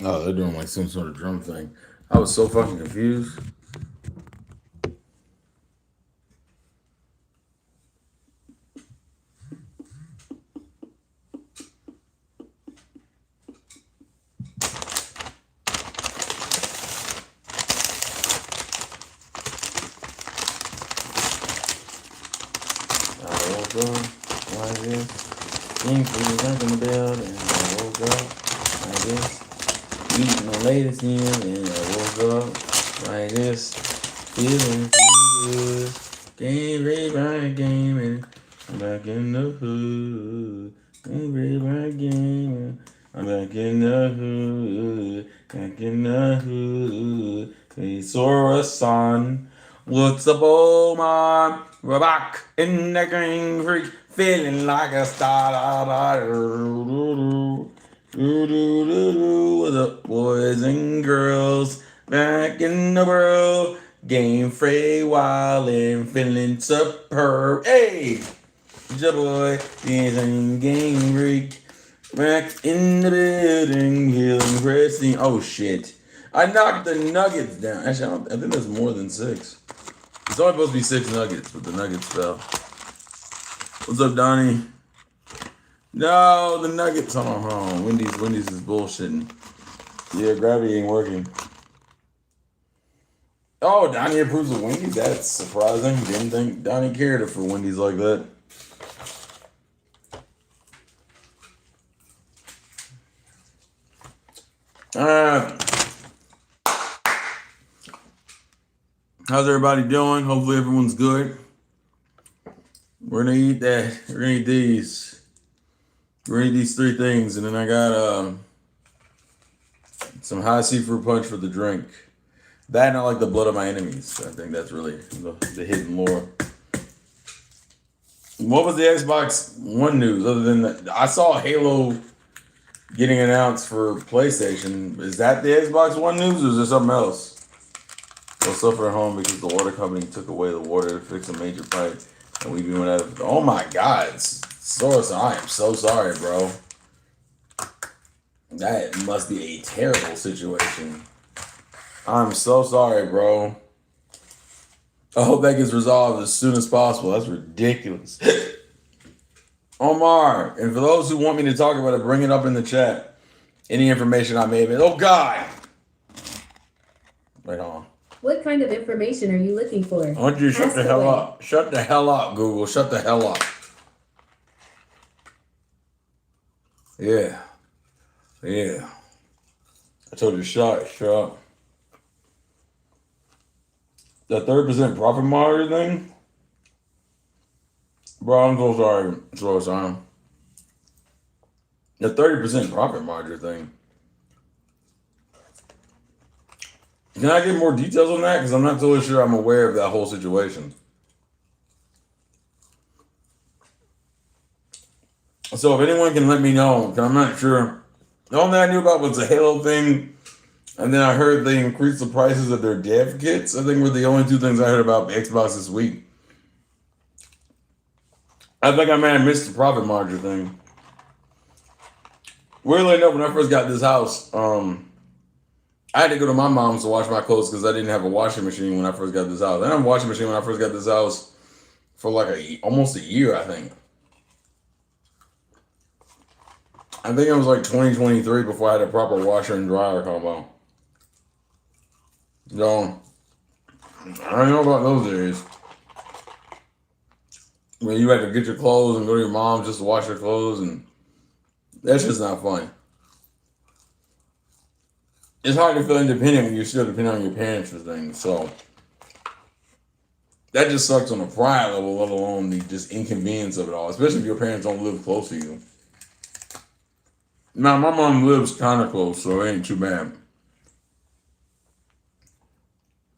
Oh, they're doing like some sort of drum thing. I was so fucking confused. I woke up like this. Things we was in the building. I woke up like this. Eating the latest meal, and I woke up like this. Feeling good. Game ready by game, and I'm back in the hood. Game ready by game. I'm back in the hood. Back in the hood. Hey, Sora son. What's up, old man? We're back in the green freak, feeling like a star. What's up, boys and girls? Back in the world, game free, wild and feeling superb. Hey, your boy is a game freak. Back in the building, healing, pressing. Oh shit! I knocked the nuggets down. Actually, I think there's more than six. It's only supposed to be six nuggets, but the nuggets fell. What's up, Donnie? No, the nuggets. Hold on. Wendy's is bullshitting. Yeah, gravity ain't working. Oh, Donnie approves of Wendy's? That's surprising. Didn't think Donnie cared for Wendy's like that. Uh, how's everybody doing? Hopefully everyone's good. We're gonna eat that. We're gonna eat these. We're gonna eat these three things, and then I got some high seafood punch for the drink. That and I like the blood of my enemies. I think that's really the hidden lore. What was the Xbox One news other than that? I saw Halo getting announced for PlayStation. Is that the Xbox One news or is there something else? They'll suffer at home because the water company took away the water to fix a major pipe and we've been without it. Oh my God. Source, I am so sorry, bro. That must be a terrible situation. I'm so sorry, bro. I hope that gets resolved as soon as possible. That's ridiculous. Omar, and for those who want me to talk about it, bring it up in the chat. Any information I may have made. Oh, God. Wait on. What kind of information are you looking for? I want you to shut the hell up. Shut the hell up, Google. Shut the hell up. Yeah. Yeah. I told you, shut up. The 30% profit margin thing? Bro, I'm so sorry. So sorry. The 30% profit margin thing. Can I get more details on that? Because I'm not totally sure I'm aware of that whole situation. So if anyone can let me know, because I'm not sure. The only thing I knew about was the Halo thing, and then I heard they increased the prices of their dev kits. I think were the only two things I heard about Xbox this week. I think I may have missed the profit margin thing. Weirdly enough, when I first got this house, I had to go to my mom's to wash my clothes because I didn't have a washing machine when I first got this house. I didn't have a washing machine when I first got this house for like almost a year, I think. I think it was like 2023 before I had a proper washer and dryer combo. So, I don't know about those days. When you had to get your clothes and go to your mom's just to wash your clothes, and that's just not fun. It's hard to feel independent when you're still depending on your parents for things. So, that just sucks on a pride level, let alone the just inconvenience of it all, especially if your parents don't live close to you. Now, my mom lives kind of close, so it ain't too bad.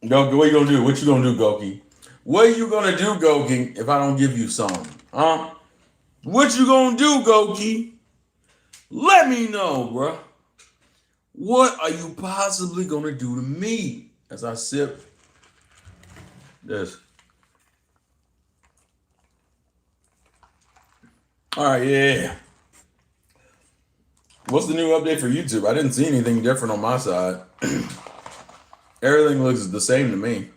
Goki, what you gonna do? What you gonna do, Goki? What you gonna do, Goki, if I don't give you some? Huh? What you gonna do, Goki? Let me know, bruh. What are you possibly gonna do to me as I sip this? All right, yeah. What's the new update for YouTube? I didn't see anything different on my side. Everything looks the same to me.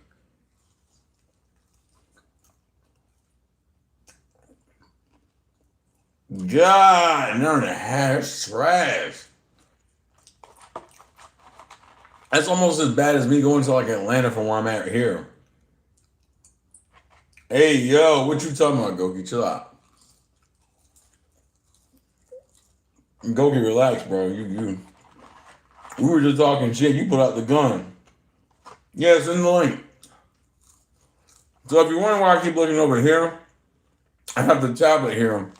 God, none of the hash trash. That's almost as bad as me going to like Atlanta from where I'm at here. Hey, yo, what you talking about, Goki? Chill out. Goki, relax, bro. You. We were just talking shit. You put out the gun. Yeah, it's in the link. So if you're wondering why I keep looking over here, I have the tablet here.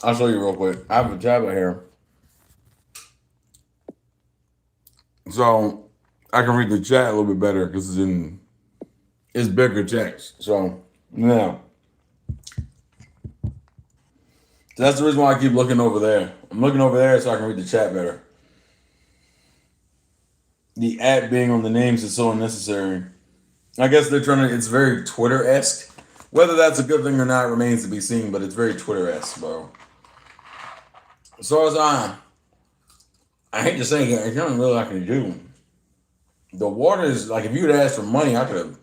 I'll show you real quick. I have the tablet here. So I can read the chat a little bit better because it's bigger text. So yeah. So that's the reason why I keep looking over there. I'm looking over there so I can read the chat better. The at being on the names is so unnecessary. I guess they're trying to, it's very Twitter-esque. Whether that's a good thing or not remains to be seen, but it's very Twitter-esque, bro. So as I hate to say it, there's nothing really I can do. The water is, like, if you would ask for money, I would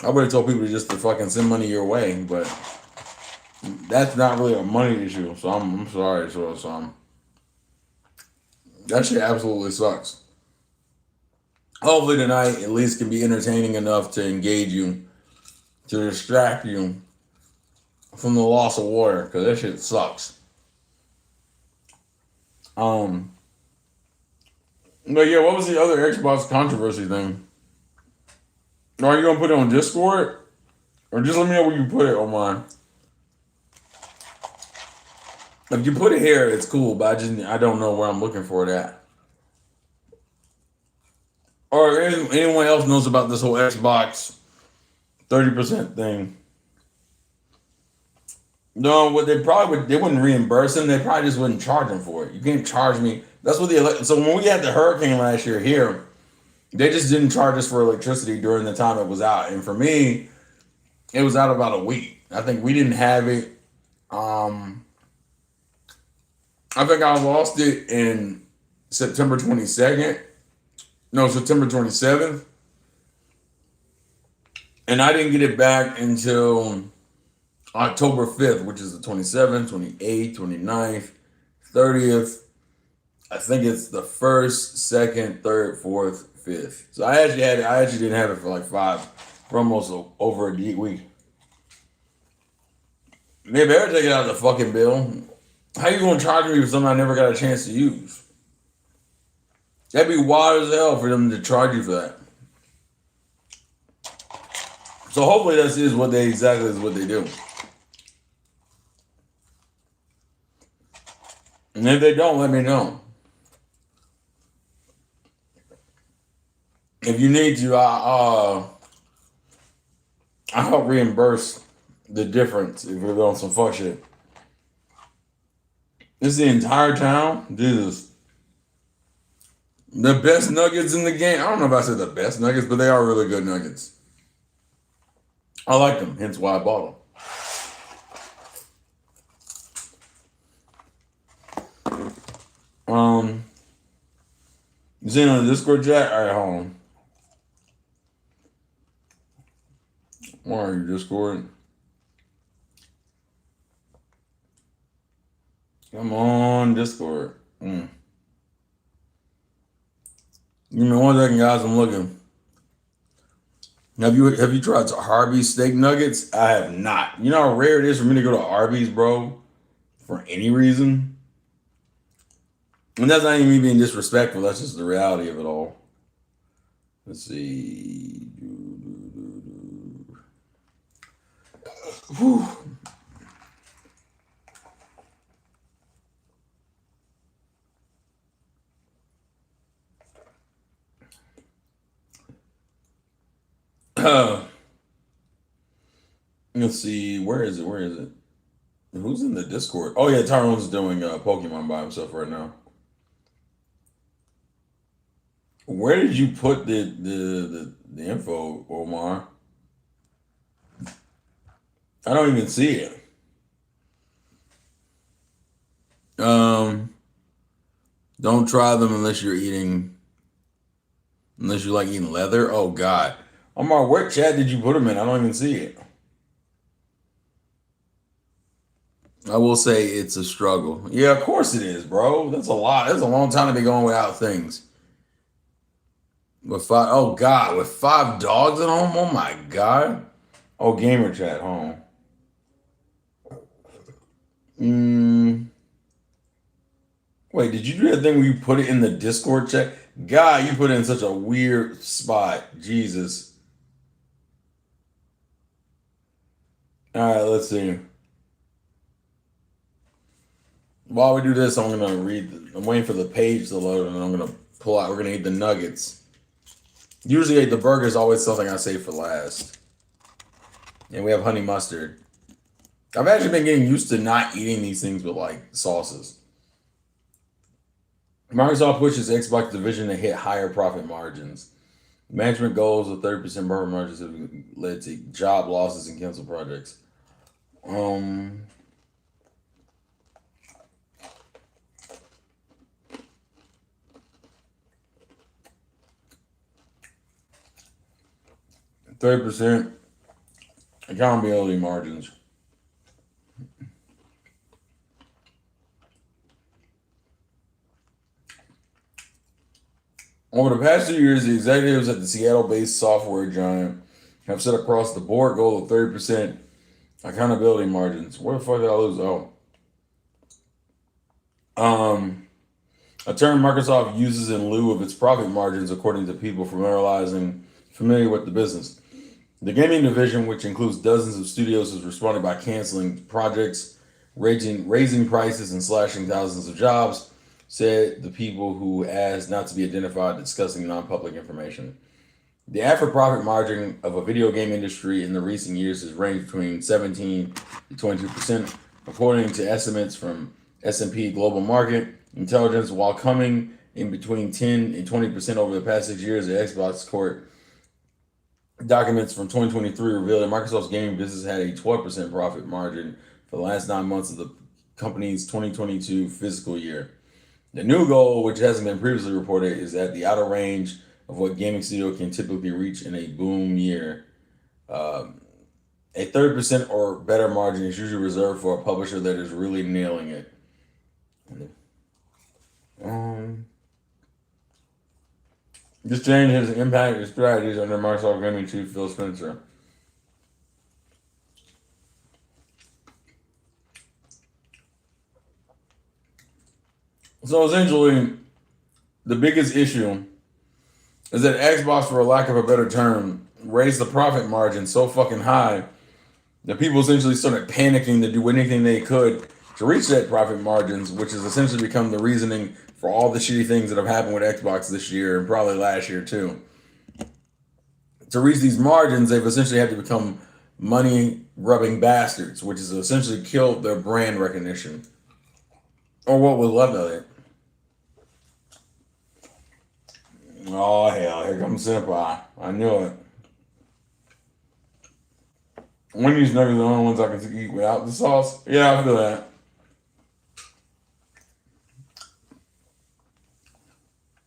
have told people just to fucking send money your way, but that's not really a money issue, so I'm sorry, so that shit absolutely sucks. Hopefully tonight at least can be entertaining enough to engage you, to distract you from the loss of water, because that shit sucks. But yeah, what was the other Xbox controversy thing? Are you gonna put it on Discord? Or just let me know where you put it on mine. If you put it here, it's cool, but I don't know where I'm looking for it at. Or anyone else knows about this whole Xbox 30% thing. No, what they wouldn't reimburse him. They probably just wouldn't charge him for it. You can't charge me. That's what so when we had the hurricane last year here, they just didn't charge us for electricity during the time it was out. And for me, it was out about a week. I think we didn't have it. I think I lost it in September 22nd. No, September 27th. And I didn't get it back until October 5th, which is the 27th, 28th, 29th, 30th. I think it's the 1st, 2nd, 3rd, 4th, 5th. So I actually didn't have it for like for almost over a week. They better take it out of the fucking bill. How you gonna charge me for something I never got a chance to use? That'd be wild as hell for them to charge you for that. So hopefully that is what they do. And if they don't, let me know. If you need to, I'll help reimburse the difference if we're doing some fuck shit. This is the entire town? Jesus. The best nuggets in the game. I don't know if I said the best nuggets, but they are really good nuggets. I like them, hence why I bought them. You seen on the Discord chat? All right, hold on. Where are you, Discord? Come on, Discord. Give me 1 second, guys. I'm looking. Have you tried Harvey's steak nuggets? I have not. You know how rare it is for me to go to Arby's, bro, for any reason? And that's not even me being disrespectful. That's just the reality of it all. Let's see. Whew. Let's see. Where is it? Who's in the Discord? Oh yeah, Tyrone's doing Pokemon by himself right now. Where did you put the info, Omar? I don't even see it. Don't try them unless you like eating leather. Oh God, Omar, what chat did you put them in? I don't even see it. I will say it's a struggle. Yeah, of course it is, bro. That's a lot. That's a long time to be going without things. With 5 dogs at home. Oh my God. Oh, gamer chat home. Wait, did you do that thing where you put it in the Discord chat? God, you put it in such a weird spot. Jesus. All right, let's see. While we do this, I'm gonna I'm waiting for the page to load, and I'm gonna pull out. We're gonna eat the nuggets. Usually, the burger is always something I save for last. And we have honey mustard. I've actually been getting used to not eating these things with like sauces. Microsoft pushes Xbox division to hit higher profit margins. Management goals of 30% profit margins have led to job losses and canceled projects. 30% accountability margins. Over the past 2 years, the executives at the Seattle-based software giant have set across the board goal of 30% accountability margins. Where the fuck did I lose? A term Microsoft uses in lieu of its profit margins, according to people familiar with the business. The gaming division, which includes dozens of studios, has responded by canceling projects, raising prices, and slashing thousands of jobs, said the people who asked not to be identified discussing non-public information. The after-profit margin of a video game industry in the recent years has ranged between 17 to 22%, according to estimates from S&P Global Market Intelligence, while coming in between 10 and 20% over the past 6 years. The Xbox court documents from 2023 revealed that Microsoft's gaming business had a 12% profit margin for the last 9 months of the company's 2022 fiscal year. The new goal, which hasn't been previously reported, is at the outer range of what gaming studio can typically reach in a boom year. A 30% or better margin is usually reserved for a publisher that is really nailing it. This change has impacted strategies under Microsoft Gaming Chief Phil Spencer. So essentially, the biggest issue is that Xbox, for a lack of a better term, raised the profit margin so fucking high that people essentially started panicking to do anything they could to reach that profit margins, which has essentially become the reasoning for all the shitty things that have happened with Xbox this year and probably last year too. To reach these margins, they've essentially had to become money-grubbing bastards, which has essentially killed their brand recognition, or what was left of it. Oh hell, here comes Senpai. I knew it. Wendy's nuggets are the only ones I can eat without the sauce. Yeah, I feel that.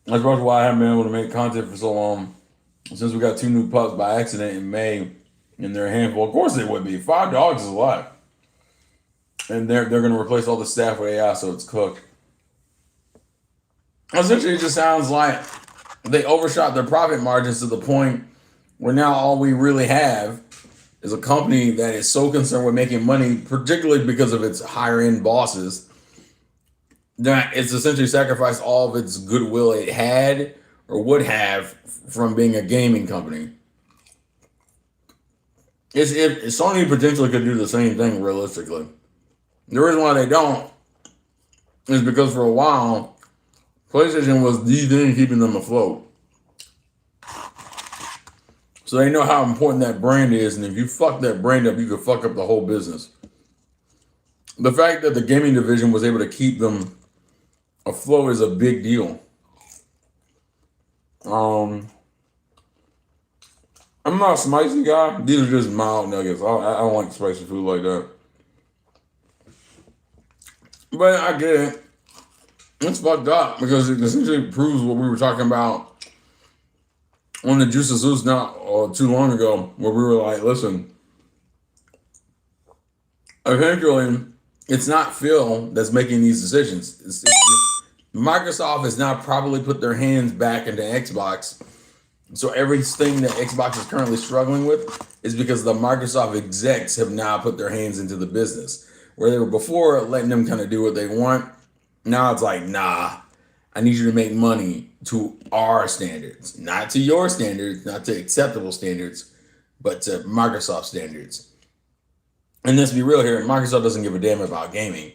That's probably why I haven't been able to make content for so long. Since we got 2 new pups by accident in May, and they're a handful. Of course they would be. 5 dogs is a lot. And they're going to replace all the staff with AI, so it's cooked. Essentially, it just sounds like they overshot their profit margins to the point where now all we really have is a company that is so concerned with making money, particularly because of its higher end bosses, that it's essentially sacrificed all of its goodwill it had or would have from being a gaming company. Sony potentially could do the same thing realistically. The reason why they don't is because for a while, PlayStation was the thing keeping them afloat. So they know how important that brand is, and if you fuck that brand up, you could fuck up the whole business. The fact that the gaming division was able to keep them afloat is a big deal. I'm not a spicy guy. These are just mild nuggets. I don't like spicy food like that. But I get it. It's fucked up because it essentially proves what we were talking about on the Juice Zeus not too long ago, where we were like, listen, eventually, it's not Phil that's making these decisions. Microsoft has now probably put their hands back into Xbox. So everything that Xbox is currently struggling with is because the Microsoft execs have now put their hands into the business. Where they were before letting them kind of do what they want, now it's like, nah, I need you to make money to our standards, not to your standards, not to acceptable standards, but to Microsoft standards. And let's be real here, Microsoft doesn't give a damn about gaming.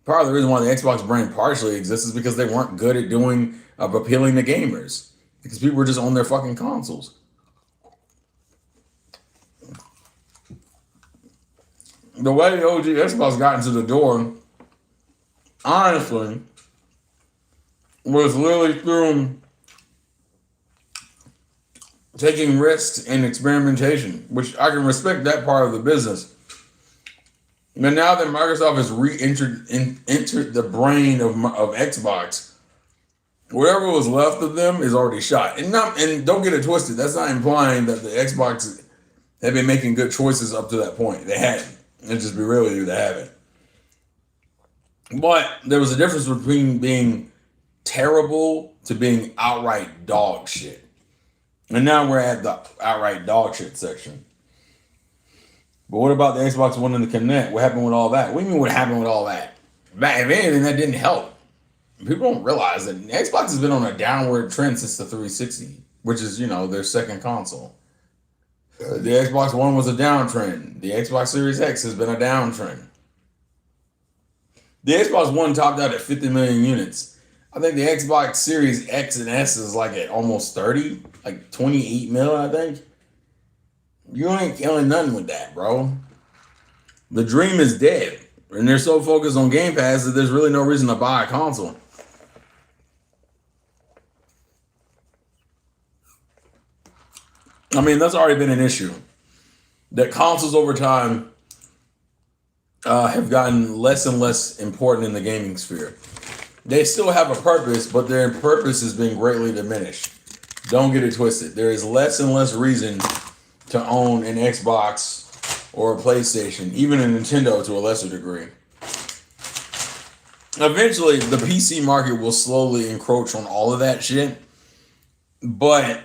Part of the reason why the Xbox brand partially exists is because they weren't good at doing appealing to gamers. Because people were just on their fucking consoles. The way the OG Xbox got into the door, honestly, was literally through taking risks and experimentation, which I can respect that part of the business. But now that Microsoft has entered the brain of Xbox, whatever was left of them is already shot. And don't get it twisted. That's not implying that the Xbox have been making good choices up to that point. They hadn't. Let's just be real with you, they haven't. But there was a difference between being terrible to being outright dog shit. And now we're at the outright dog shit section. But what about the Xbox One and the Kinect? What happened with all that? What do you mean what happened with all that? If anything, that didn't help. People don't realize that Xbox has been on a downward trend since the 360, which is, their second console. The Xbox One was a downtrend. The Xbox Series X has been a downtrend. The Xbox One topped out at 50 million units. I think the Xbox Series X and S is like at almost 30, like 28 mil, I think. You ain't killing nothing with that, bro. The dream is dead. And they're so focused on Game Pass that there's really no reason to buy a console. I mean, that's already been an issue. That consoles over time have gotten less and less important in the gaming sphere. They still have a purpose, but their purpose has been greatly diminished. Don't get it twisted. There is less and less reason to own an Xbox or a PlayStation, even a Nintendo to a lesser degree. Eventually, the PC market will slowly encroach on all of that shit, but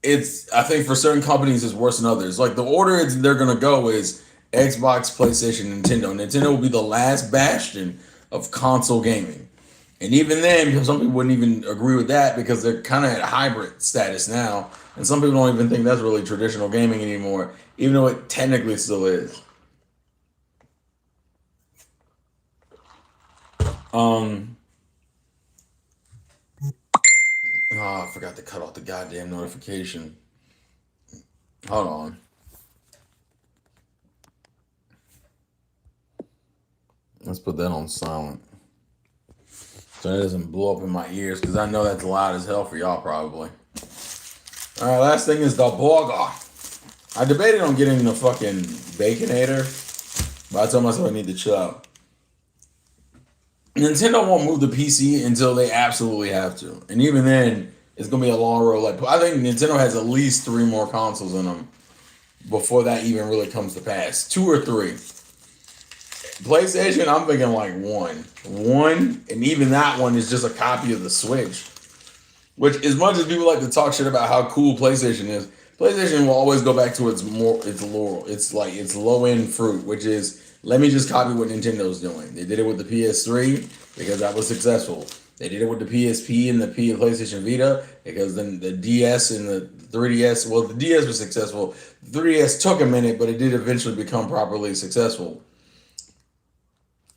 I think for certain companies it's worse than others. Like the order they're gonna go is Xbox, PlayStation, Nintendo. Nintendo will be the last bastion of console gaming. And even then, some people wouldn't even agree with that because they're kind of at hybrid status now. And some people don't even think that's really traditional gaming anymore, even though it technically still is. Oh, I forgot to cut off the goddamn notification. Hold on. Let's put that on silent. So it doesn't blow up in my ears, because I know that's loud as hell for y'all probably. Alright, last thing is the burger. I debated on getting the fucking Baconator, but I told myself I need to chill out. Nintendo won't move the PC until they absolutely have to. And even then, it's going to be a long road. Like, I think Nintendo has at least 3 more consoles in them before that even really comes to pass. 2 or 3. PlayStation, I'm thinking like 1. And even that one is just a copy of the Switch. Which, as much as people like to talk shit about how cool PlayStation is, PlayStation will always go back to its laurel. It's like its low-end fruit, which is, let me just copy what Nintendo's doing. They did it with the PS3 because that was successful. They did it with the PSP and the PlayStation Vita because then the DS and the 3DS, well, the DS was successful. The 3DS took a minute, but it did eventually become properly successful.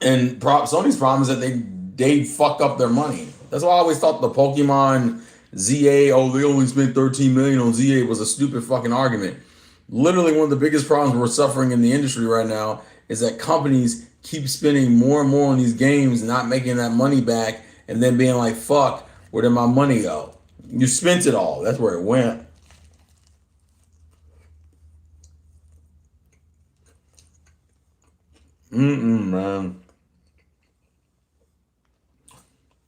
And Sony's problem is that they fucked up their money. That's why I always thought the Pokemon ZA, they only spent $13 million on ZA was a stupid fucking argument. Literally, one of the biggest problems we're suffering in the industry right now is that companies keep spending more and more on these games, not making that money back, and then being like, fuck, where did my money go? You spent it all. That's where it went. Man.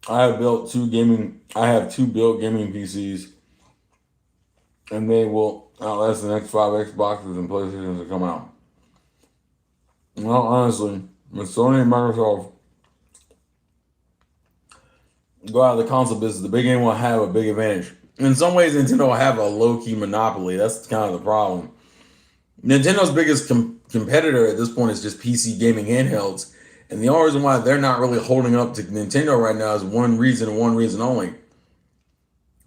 I have two built gaming PCs, and they will outlast the next 5 Xboxes and PlayStations that come out. Well, honestly, when Sony and Microsoft go out of the console business, the big game will have a big advantage. In some ways, Nintendo will have a low-key monopoly. That's kind of the problem. Nintendo's biggest competitor at this point is just PC gaming handhelds. And the only reason why they're not really holding up to Nintendo right now is one reason and one reason only.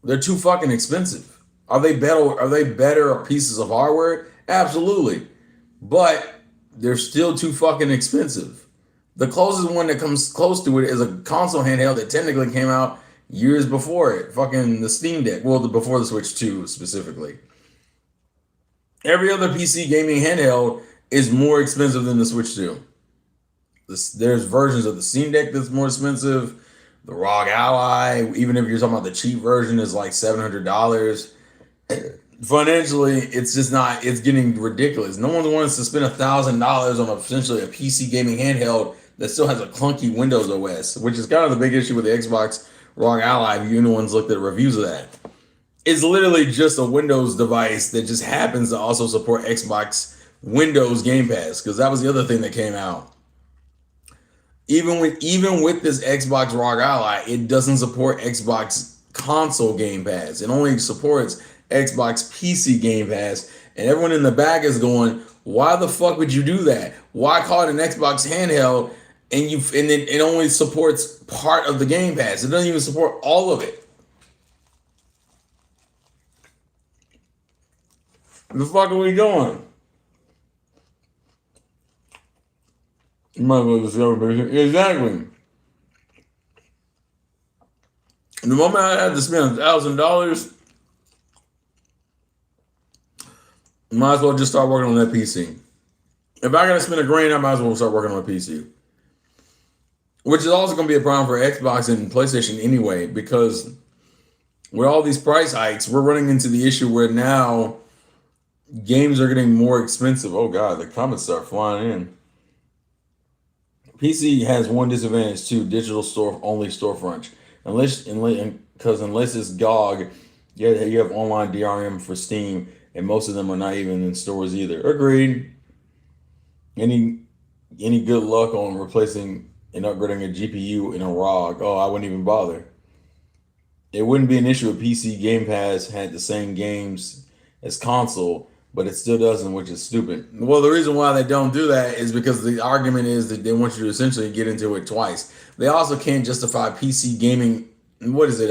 They're too fucking expensive. Are they better pieces of hardware? Absolutely. But they're still too fucking expensive. The closest one that comes close to it is a console handheld that technically came out years before it. Fucking the Steam Deck. Well, before the Switch 2 specifically. Every other PC gaming handheld is more expensive than the Switch 2. There's versions of the Steam Deck that's more expensive. The ROG Ally, even if you're talking about the cheap version, is like $700. Financially, it's just not. It's getting ridiculous. No one wants to spend $1,000 on essentially a PC gaming handheld that still has a clunky Windows OS, which is kind of the big issue with the Xbox ROG Ally. If anyone's looked at reviews of that, it's literally just a Windows device that just happens to also support Xbox Windows Game Pass, because that was the other thing that came out. Even with this Xbox ROG Ally, it doesn't support Xbox console Game Pass. It only supports Xbox PC Game Pass. And everyone in the back is going, why the fuck would you do that? Why call it an Xbox handheld and it only supports part of the Game Pass? It doesn't even support all of it. The fuck are we doing? You might as well discover exactly. The moment I had to spend $1,000, might as well just start working on that PC. If I gotta spend $1,000, I might as well start working on a PC. Which is also gonna be a problem for Xbox and PlayStation anyway, because with all these price hikes, we're running into the issue where now games are getting more expensive. Oh god, the comments start flying in. PC has one disadvantage too: digital only storefront. Unless it's GOG, you have online DRM for Steam, and most of them are not even in stores either. Agreed. Any good luck on replacing and upgrading a GPU in a ROG? Oh, I wouldn't even bother. It wouldn't be an issue if PC Game Pass had the same games as console, but it still doesn't, which is stupid. Well, the reason why they don't do that is because the argument is that they want you to essentially get into it twice. They also can't justify PC gaming. What is it?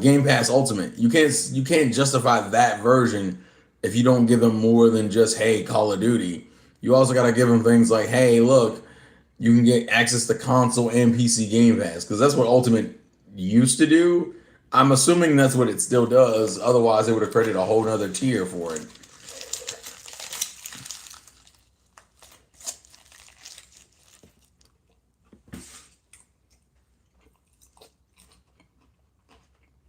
Game Pass Ultimate. You can't justify that version if you don't give them more than just, hey, Call of Duty. You also got to give them things like, hey, look, you can get access to console and PC Game Pass, because that's what Ultimate used to do. I'm assuming that's what it still does. Otherwise, they would have created a whole nother tier for it.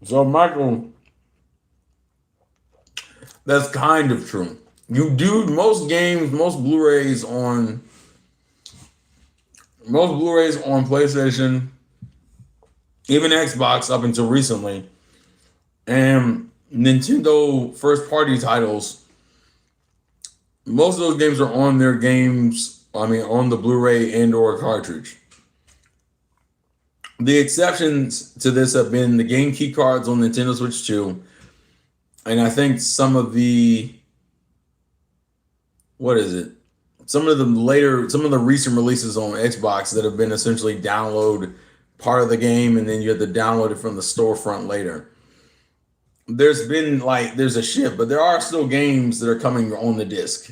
So, Michael, that's kind of true. You do most games, most Blu-rays on PlayStation, even Xbox up until recently, and Nintendo first-party titles. Most of those games are on their games. On the Blu-ray and/or cartridge. The exceptions to this have been the game key cards on Nintendo Switch 2, and I think some of the some of the recent releases on Xbox that have been essentially download part of the game, and then you have to download it from the storefront later. There's a shift, but there are still games that are coming on the disc.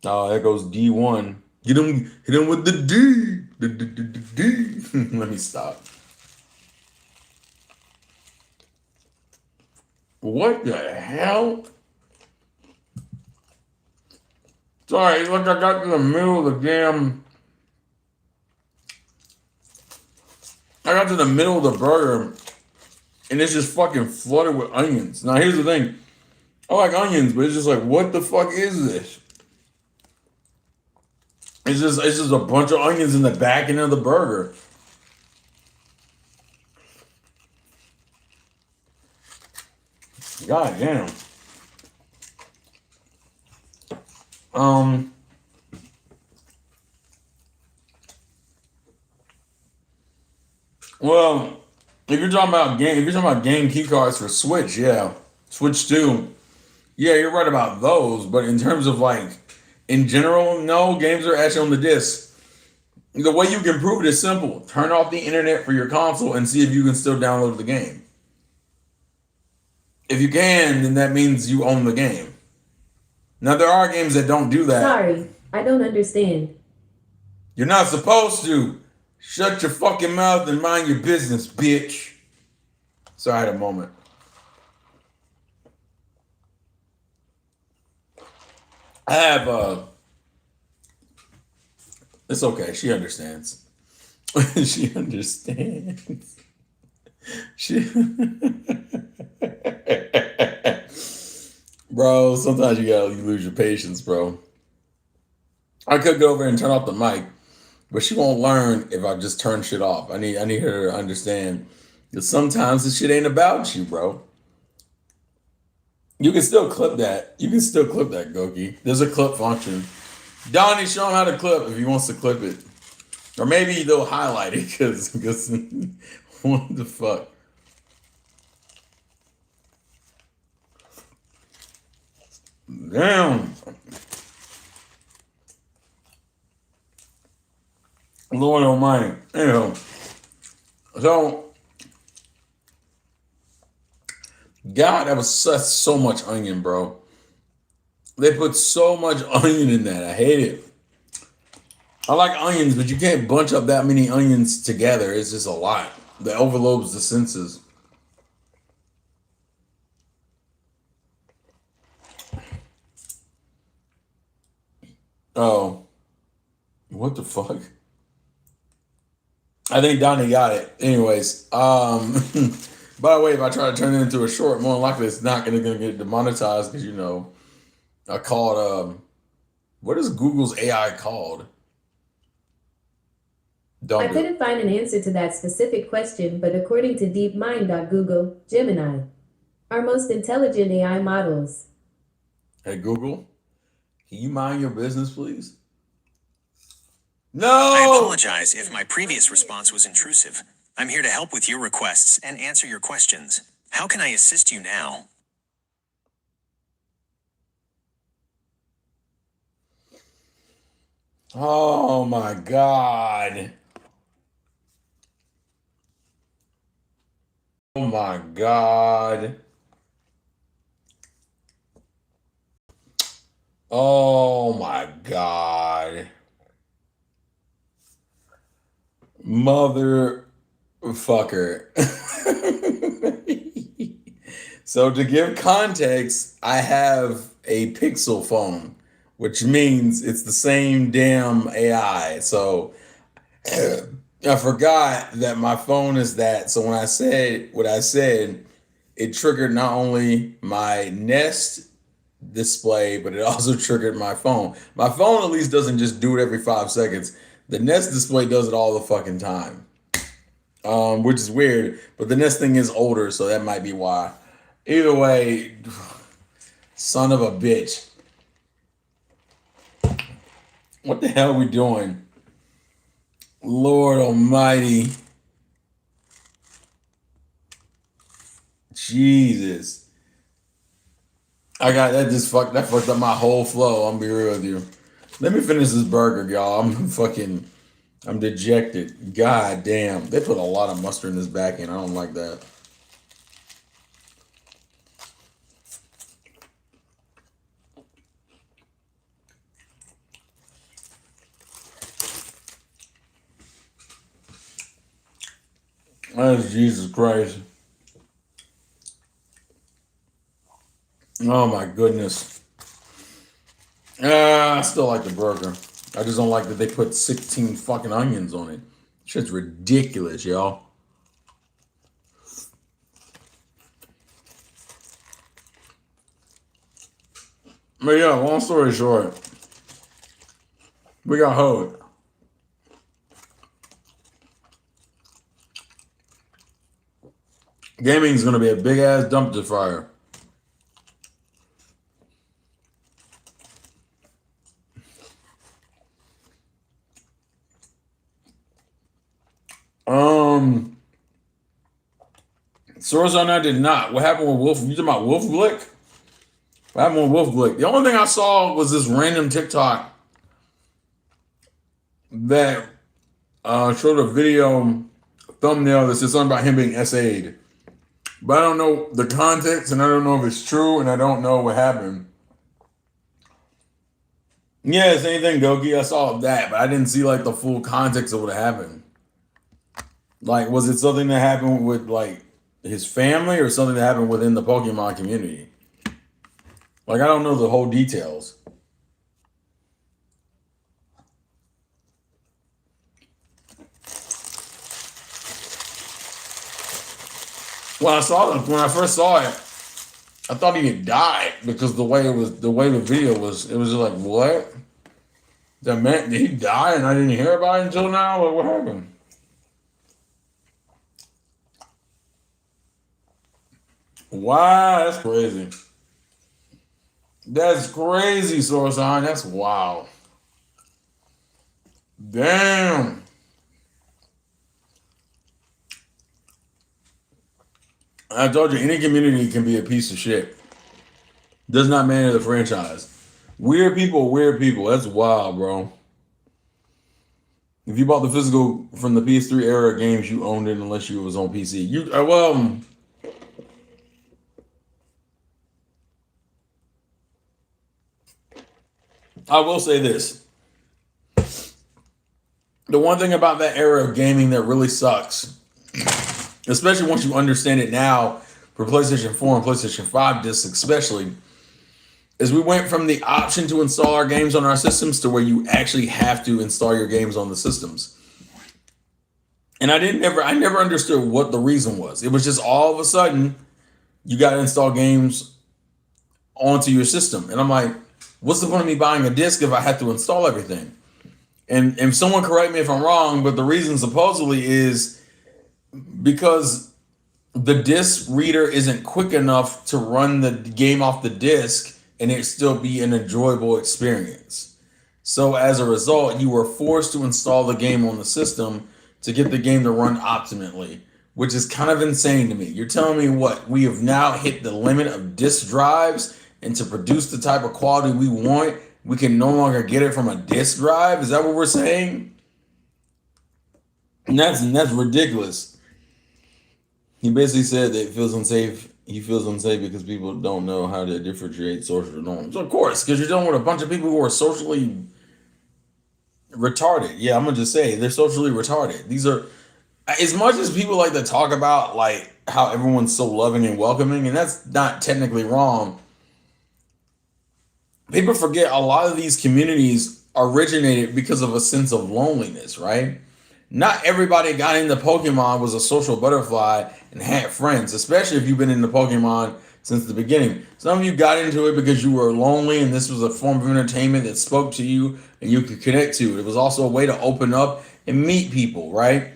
Oh, there goes D1. Hit him with the D. Let me stop. What the hell? Sorry, look, I got to the middle of the damn. I got to the middle of the burger, and it's just fucking flooded with onions. Now, here's the thing. I like onions, but it's just like, what the fuck is this? It's just a bunch of onions in the back end of the burger. God damn. Well, if you're talking about game key cards for Switch, yeah, Switch 2, yeah, you're right about those. But in terms of like, in general, no, games are actually on the disc. The way you can prove it is simple: turn off the internet for your console and see if you can still download the game. If you can, then that means you own the game. Now there are games that don't do that. Sorry, I don't understand. You're not supposed to. Shut your fucking mouth and mind your business, bitch. Sorry, I had a moment. I have it's okay. She understands. She understands. She Bro, sometimes you lose your patience, bro. I could go over and turn off the mic, but she won't learn if I just turn shit off. I need her to understand that sometimes this shit ain't about you, bro. You can still clip that. Goki. There's a clip function. Donnie, show him how to clip if he wants to clip it. Or maybe they'll highlight it because what the fuck? Damn. Lord almighty. Anyhow. So, God, that was so much onion, bro. They put so much onion in that. I hate it. I like onions, but you can't bunch up that many onions together. It's just a lot. That overloads the senses. Oh. What the fuck? I think Donnie got it. Anyways, by the way, if I try to turn it into a short, more than likely it's not gonna get demonetized because I called what is Google's AI called? I couldn't find an answer to that specific question, but according to DeepMind.Google, Gemini, our most intelligent AI models. Hey Google, can you mind your business, please? No! I apologize if my previous response was intrusive. I'm here to help with your requests and answer your questions. How can I assist you now? Oh my God. Oh my God. Oh my God. Motherfucker. So to give context, I have a Pixel phone, which means it's the same damn AI. So I forgot that my phone is that. So when I said what I said, it triggered not only my Nest display, but it also triggered my phone. My phone at least doesn't just do it every 5 seconds. The Nest display does it all the fucking time, which is weird. But the Nest thing is older, so that might be why. Either way, son of a bitch. What the hell are we doing? Lord almighty. Jesus. That fucked up my whole flow. I'm gonna be real with you. Let me finish this burger, y'all. I'm dejected. God damn. They put a lot of mustard in this back end. I don't like that. That's Jesus Christ. Oh my goodness. I still like the burger. I just don't like that they put 16 fucking onions on it. Shit's ridiculous, y'all. But yeah, long story short, We got hoed. Gaming's gonna be a big ass dumpster fire. Source on that did not. What happened with Wolf? You talking about Wolf Glick? What happened with Wolf Glick? The only thing I saw was this random TikTok that showed a video thumbnail that said something about him being SA'd. But I don't know the context, and I don't know if it's true, and I don't know what happened. Yeah, same thing, Goki. I saw that, but I didn't see like the full context of what happened. Like, was it something that happened with like his family or something that happened within the Pokemon community? Like, I don't know the whole details. When I first saw it, I thought he had died because the way the video was, it was just like, what? That meant, did he die and I didn't hear about it until now? What happened? Wow, that's crazy. That's crazy, Sorsan. That's wow. Damn. I told you, any community can be a piece of shit. Does not matter the franchise. Weird people, weird people. That's wild, bro. If you bought the physical from the PS3 era games, you owned it unless you was on PC. I will say this. The one thing about that era of gaming that really sucks, especially once you understand it now for PlayStation 4 and PlayStation 5 discs especially, is we went from the option to install our games on our systems to where you actually have to install your games on the systems. And I never understood what the reason was. It was just all of a sudden you got to install games onto your system. And I'm like, what's the point of me buying a disc if I have to install everything? And if someone correct me if I'm wrong, but the reason supposedly is because the disc reader isn't quick enough to run the game off the disc and it still be an enjoyable experience. So as a result, you were forced to install the game on the system to get the game to run optimally, which is kind of insane to me. You're telling me what? We have now hit the limit of disc drives, and to produce the type of quality we want, we can no longer get it from a disc drive? Is that what we're saying? And that's ridiculous. He basically said that it feels unsafe. He feels unsafe because people don't know how to differentiate social norms. Of course, because you're dealing with a bunch of people who are socially retarded. Yeah, I'm gonna just say they're socially retarded. These are, as much as people like to talk about like how everyone's so loving and welcoming, and that's not technically wrong. People forget a lot of these communities originated because of a sense of loneliness, right? Not everybody got into Pokemon was a social butterfly and had friends, especially if you've been into Pokemon since the beginning. Some of you got into it because you were lonely and this was a form of entertainment that spoke to you and you could connect to. It was also a way to open up and meet people, right?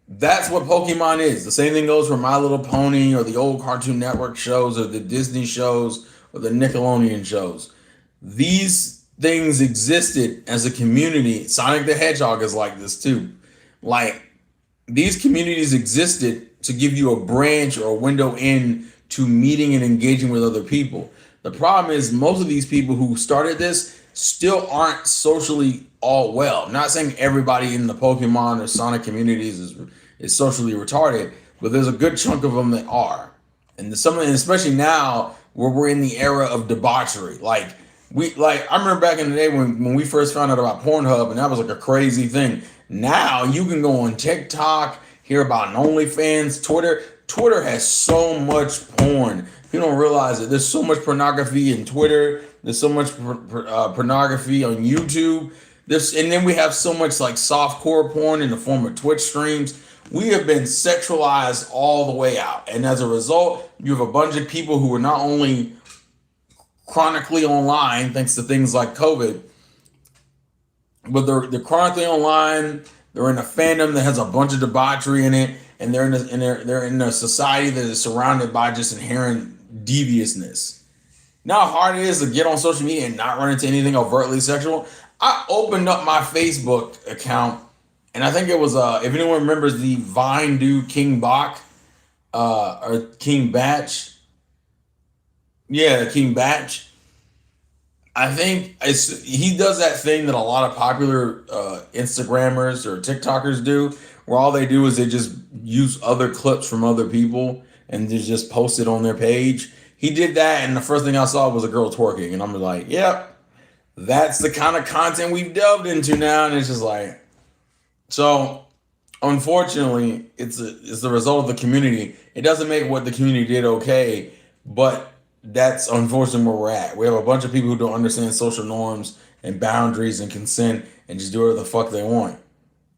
That's what Pokemon is. The same thing goes for My Little Pony or the old Cartoon Network shows or the Disney shows or the Nickelodeon shows. These things existed as a community. Sonic the Hedgehog is like this too. Like, these communities existed to give you a branch or a window in to meeting and engaging with other people. The problem is most of these people who started this still aren't socially all well. I'm not saying everybody in the Pokemon or Sonic communities is socially retarded, but there's a good chunk of them that are. And especially now where we're in the era of debauchery. I remember back in the day when we first found out about Pornhub, and that was like a crazy thing. Now you can go on TikTok, hear about an OnlyFans, Twitter. Twitter has so much porn. You don't realize it. There's so much pornography in Twitter. There's so much pornography on YouTube. And then we have so much like softcore porn in the form of Twitch streams. We have been sexualized all the way out. And as a result, you have a bunch of people who are not only chronically online, thanks to things like COVID, but they're chronically online. They're in a fandom that has a bunch of debauchery in it, and they're in a society that is surrounded by just inherent deviousness. Now, how hard it is to get on social media and not run into anything overtly sexual. I opened up my Facebook account, and I think it was if anyone remembers the Vine dude King Bach, or King Batch. Yeah, King Batch. I think he does that thing that a lot of popular Instagrammers or TikTokers do, where all they do is they just use other clips from other people and they just post it on their page. He did that, and the first thing I saw was a girl twerking, and I'm like, yep, that's the kind of content we've delved into now. And it's just like, so unfortunately, it's the result of the community. It doesn't make what the community did okay, but that's unfortunately where we're at. We have a bunch of people who don't understand social norms and boundaries and consent and just do whatever the fuck they want.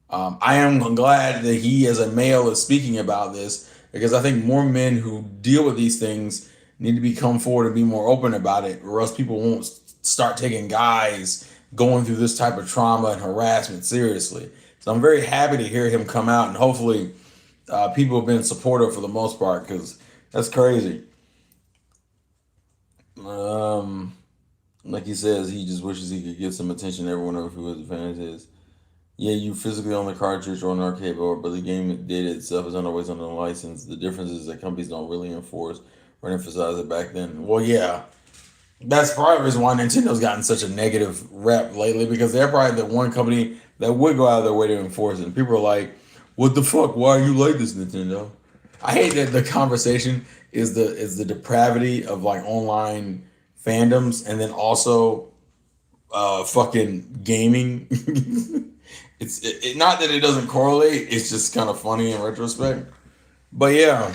I am glad that he, as a male, is speaking about this, because I think more men who deal with these things need to come forward and be more open about it, or else people won't start taking guys going through this type of trauma and harassment seriously. So I'm very happy to hear him come out, and hopefully people have been supportive for the most part, because that's crazy. Like he says, he just wishes he could get some attention. Everyone knows who his fan is. Yeah, you physically own the cartridge or an arcade board, but the game data itself is always under the license. The difference is that companies don't really enforce or emphasize it back then. Well, yeah, that's probably the reason why Nintendo's gotten such a negative rep lately, because they're probably the one company that would go out of their way to enforce it. And people are like, what the fuck? Why are you like this, Nintendo? I hate that the conversation is the depravity of like online fandoms, and then also fucking gaming. It's not that it doesn't correlate, it's just kind of funny in retrospect. But yeah.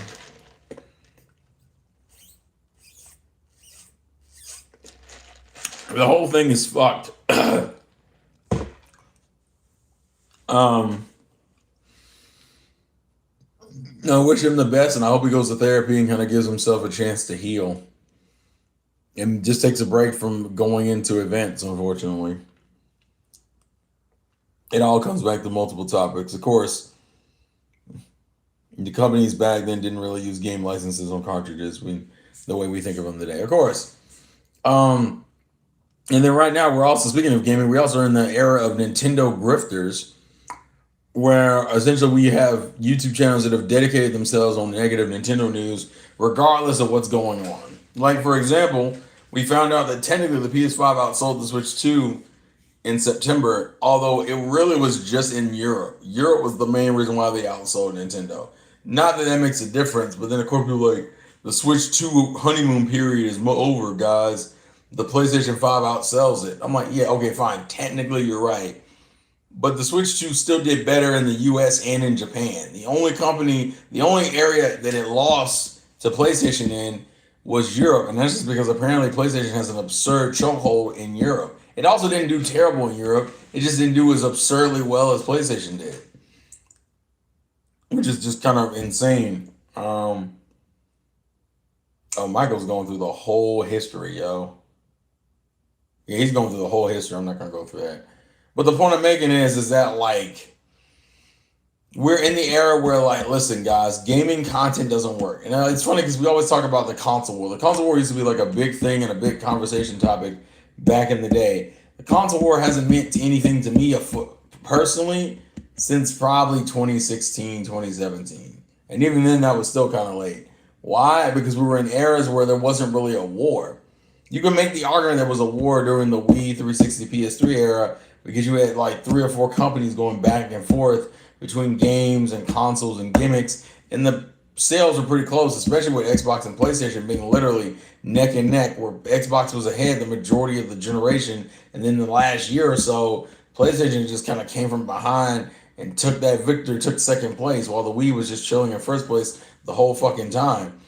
The whole thing is fucked. I wish him the best, and I hope he goes to therapy and kind of gives himself a chance to heal. And just takes a break from going into events, unfortunately. It all comes back to multiple topics. Of course, the companies back then didn't really use game licenses on cartridges the way we think of them today. Of course. And then right now, we're also, speaking of gaming, we also are in the era of Nintendo grifters, where essentially we have YouTube channels that have dedicated themselves on negative Nintendo news, regardless of what's going on. Like, for example, we found out that technically the PS5 outsold the Switch 2 in September, although it really was just in Europe. Europe was the main reason why they outsold Nintendo. Not that that makes a difference, but then of course people are like, the Switch 2 honeymoon period is over, guys. The PlayStation 5 outsells it. I'm like, yeah, okay, fine. Technically, you're right. But the Switch 2 still did better in the US and in Japan. The only area that it lost to PlayStation in was Europe. And that's just because apparently PlayStation has an absurd chokehold in Europe. It also didn't do terrible in Europe. It just didn't do as absurdly well as PlayStation did, which is just kind of insane. Oh, Michael's going through the whole history, yo. Yeah, he's going through the whole history. I'm not going to go through that. But the point I'm making is that, like, we're in the era where, like, listen, guys, gaming content doesn't work. And it's funny because we always talk about the console war. The console war used to be, like, a big thing and a big conversation topic back in the day. The console war hasn't meant anything to me personally since probably 2016, 2017. And even then, that was still kind of late. Why? Because we were in eras where there wasn't really a war. You can make the argument there was a war during the Wii 360 PS3 era because you had like 3 or 4 companies going back and forth between games and consoles and gimmicks, and the sales were pretty close, especially with Xbox and PlayStation being literally neck and neck, where Xbox was ahead the majority of the generation, and then the last year or so, PlayStation just kind of came from behind and took that victory, took second place, while the Wii was just chilling in first place the whole fucking time.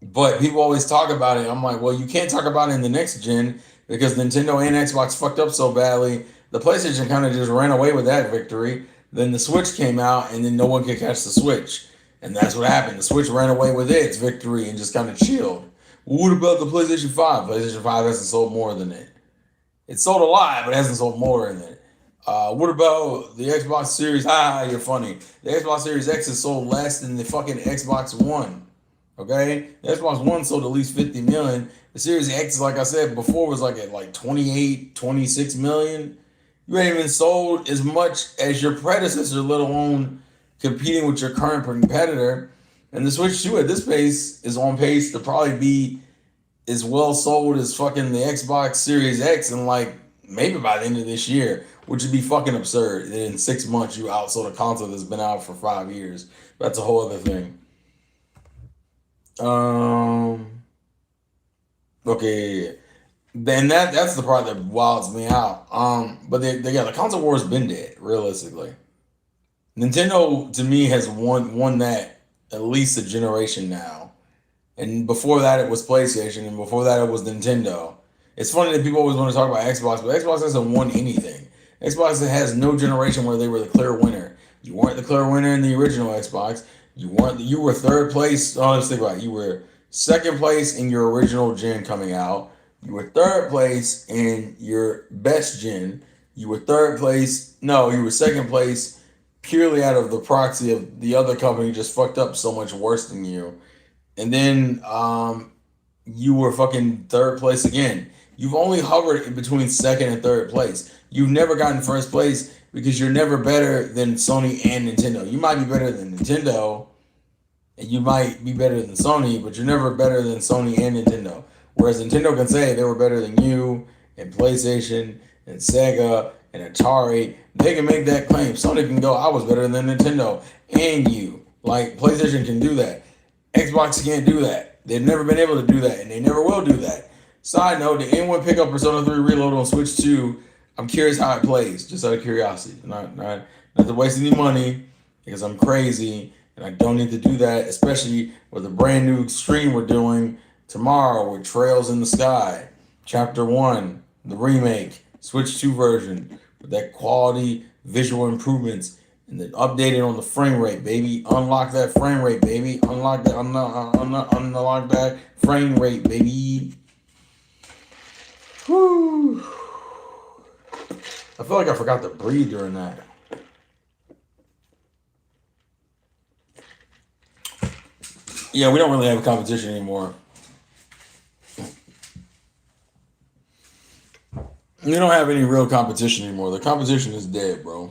But people always talk about it. I'm like, well, you can't talk about it in the next gen because Nintendo and Xbox fucked up so badly. The PlayStation kind of just ran away with that victory. Then the Switch came out, and then no one could catch the Switch. And that's what happened. The Switch ran away with its victory and just kind of chilled. Well, what about the PlayStation 5? PlayStation 5 hasn't sold more than it. It sold a lot, but it hasn't sold more than it. What about the Xbox Series? You're funny. The Xbox Series X has sold less than the fucking Xbox One. Okay, the Xbox One sold at least 50 million. The Series X, like I said before, was like at like 28, 26 million. You ain't even sold as much as your predecessor, let alone competing with your current competitor. And the Switch 2 at this pace is on pace to probably be as well sold as fucking the Xbox Series X in like maybe by the end of this year, which would be fucking absurd. In 6 months, you outsold a console that's been out for 5 years. That's a whole other thing. Okay. Then that's the part that wilds me out. But the console war's been dead, realistically. Nintendo to me has won that at least a generation now. And before that it was PlayStation, and before that it was Nintendo. It's funny that people always want to talk about Xbox, but Xbox hasn't won anything. Xbox has no generation where they were the clear winner. You weren't the clear winner in the original Xbox. You were third place. Oh, let's think about it. You were second place in your original gen coming out. You were third place in your best gen. You were third place. No, you were second place purely out of the proxy of the other company just fucked up so much worse than you. And then you were fucking third place again. You've only hovered in between second and third place. You've never gotten first place because you're never better than Sony and Nintendo. You might be better than Nintendo, and you might be better than Sony, but you're never better than Sony and Nintendo. Whereas Nintendo can say they were better than you, and PlayStation, and Sega, and Atari. They can make that claim. Sony can go, I was better than Nintendo and you. Like, PlayStation can do that. Xbox can't do that. They've never been able to do that, and they never will do that. Side note, did anyone pick up Persona 3 Reload on Switch 2? I'm curious how it plays, just out of curiosity. Not to waste any money, because I'm crazy, and I don't need to do that, especially with a brand new stream we're doing tomorrow with Trails in the Sky, Chapter 1, the remake, Switch 2 version, with that quality visual improvements and then updated on the frame rate, baby. Unlock that frame rate, baby. Unlock that frame rate, baby. Whew. I feel like I forgot to breathe during that. Yeah, we don't really have a competition anymore. We don't have any real competition anymore. The competition is dead, bro.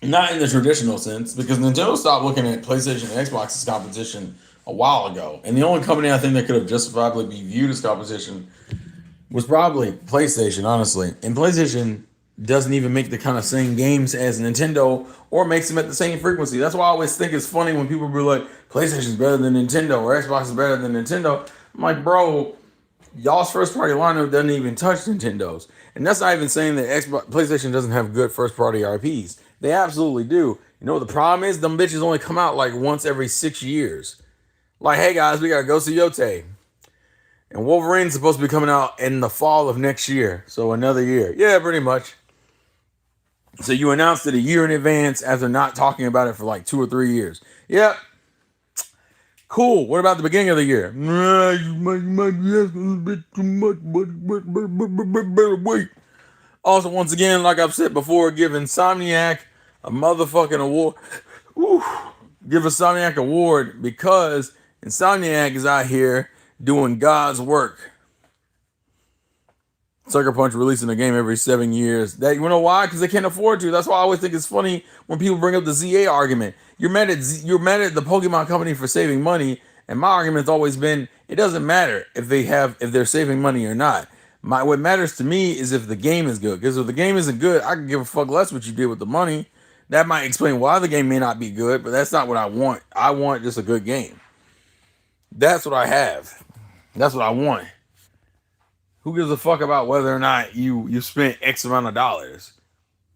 Not in the traditional sense, because Nintendo stopped looking at PlayStation and Xbox as competition a while ago. And the only company I think that could have justifiably be viewed as competition was probably PlayStation, honestly. And PlayStation doesn't even make the kind of same games as Nintendo or makes them at the same frequency. That's why I always think it's funny when people be like, PlayStation's better than Nintendo or Xbox is better than Nintendo. I'm like, bro, y'all's first party lineup doesn't even touch Nintendo's. And that's not even saying that PlayStation doesn't have good first party RPs. They absolutely do. You know what the problem is? Them bitches only come out like once every 6 years. Like, hey guys, we gotta go see Yote. And Wolverine's supposed to be coming out in the fall of next year. So another year. Yeah, pretty much. So you announced it a year in advance after not talking about it for like 2 or 3 years. Yep. Cool. What about the beginning of the year? You might be asking a bit too much, but wait. Also, once again, like I've said before, give Insomniac a motherfucking award. Give Insomniac an award because Insomniac is out here doing God's work. Sucker Punch releasing a game every 7 years. That, you know why? Because they can't afford to. That's why I always think it's funny when people bring up the ZA argument. You're mad at the Pokemon company for saving money, and my argument's always been it doesn't matter if they're saving money or not. What matters to me is if the game is good. Because if the game isn't good, I can give a fuck less what you did with the money. That might explain why the game may not be good, but that's not what I want. I want just a good game. That's what I have. That's what I want. Who gives a fuck about whether or not you spent X amount of dollars?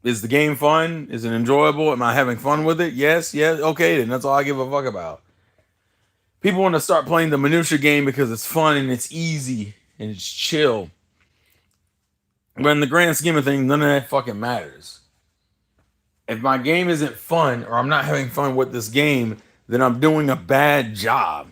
Is the game fun? Is it enjoyable? Am I having fun with it? Yes. Okay, then that's all I give a fuck about. People want to start playing the minutia game because it's fun and it's easy and it's chill. But in the grand scheme of things, none of that fucking matters. If my game isn't fun or I'm not having fun with this game, then I'm doing a bad job.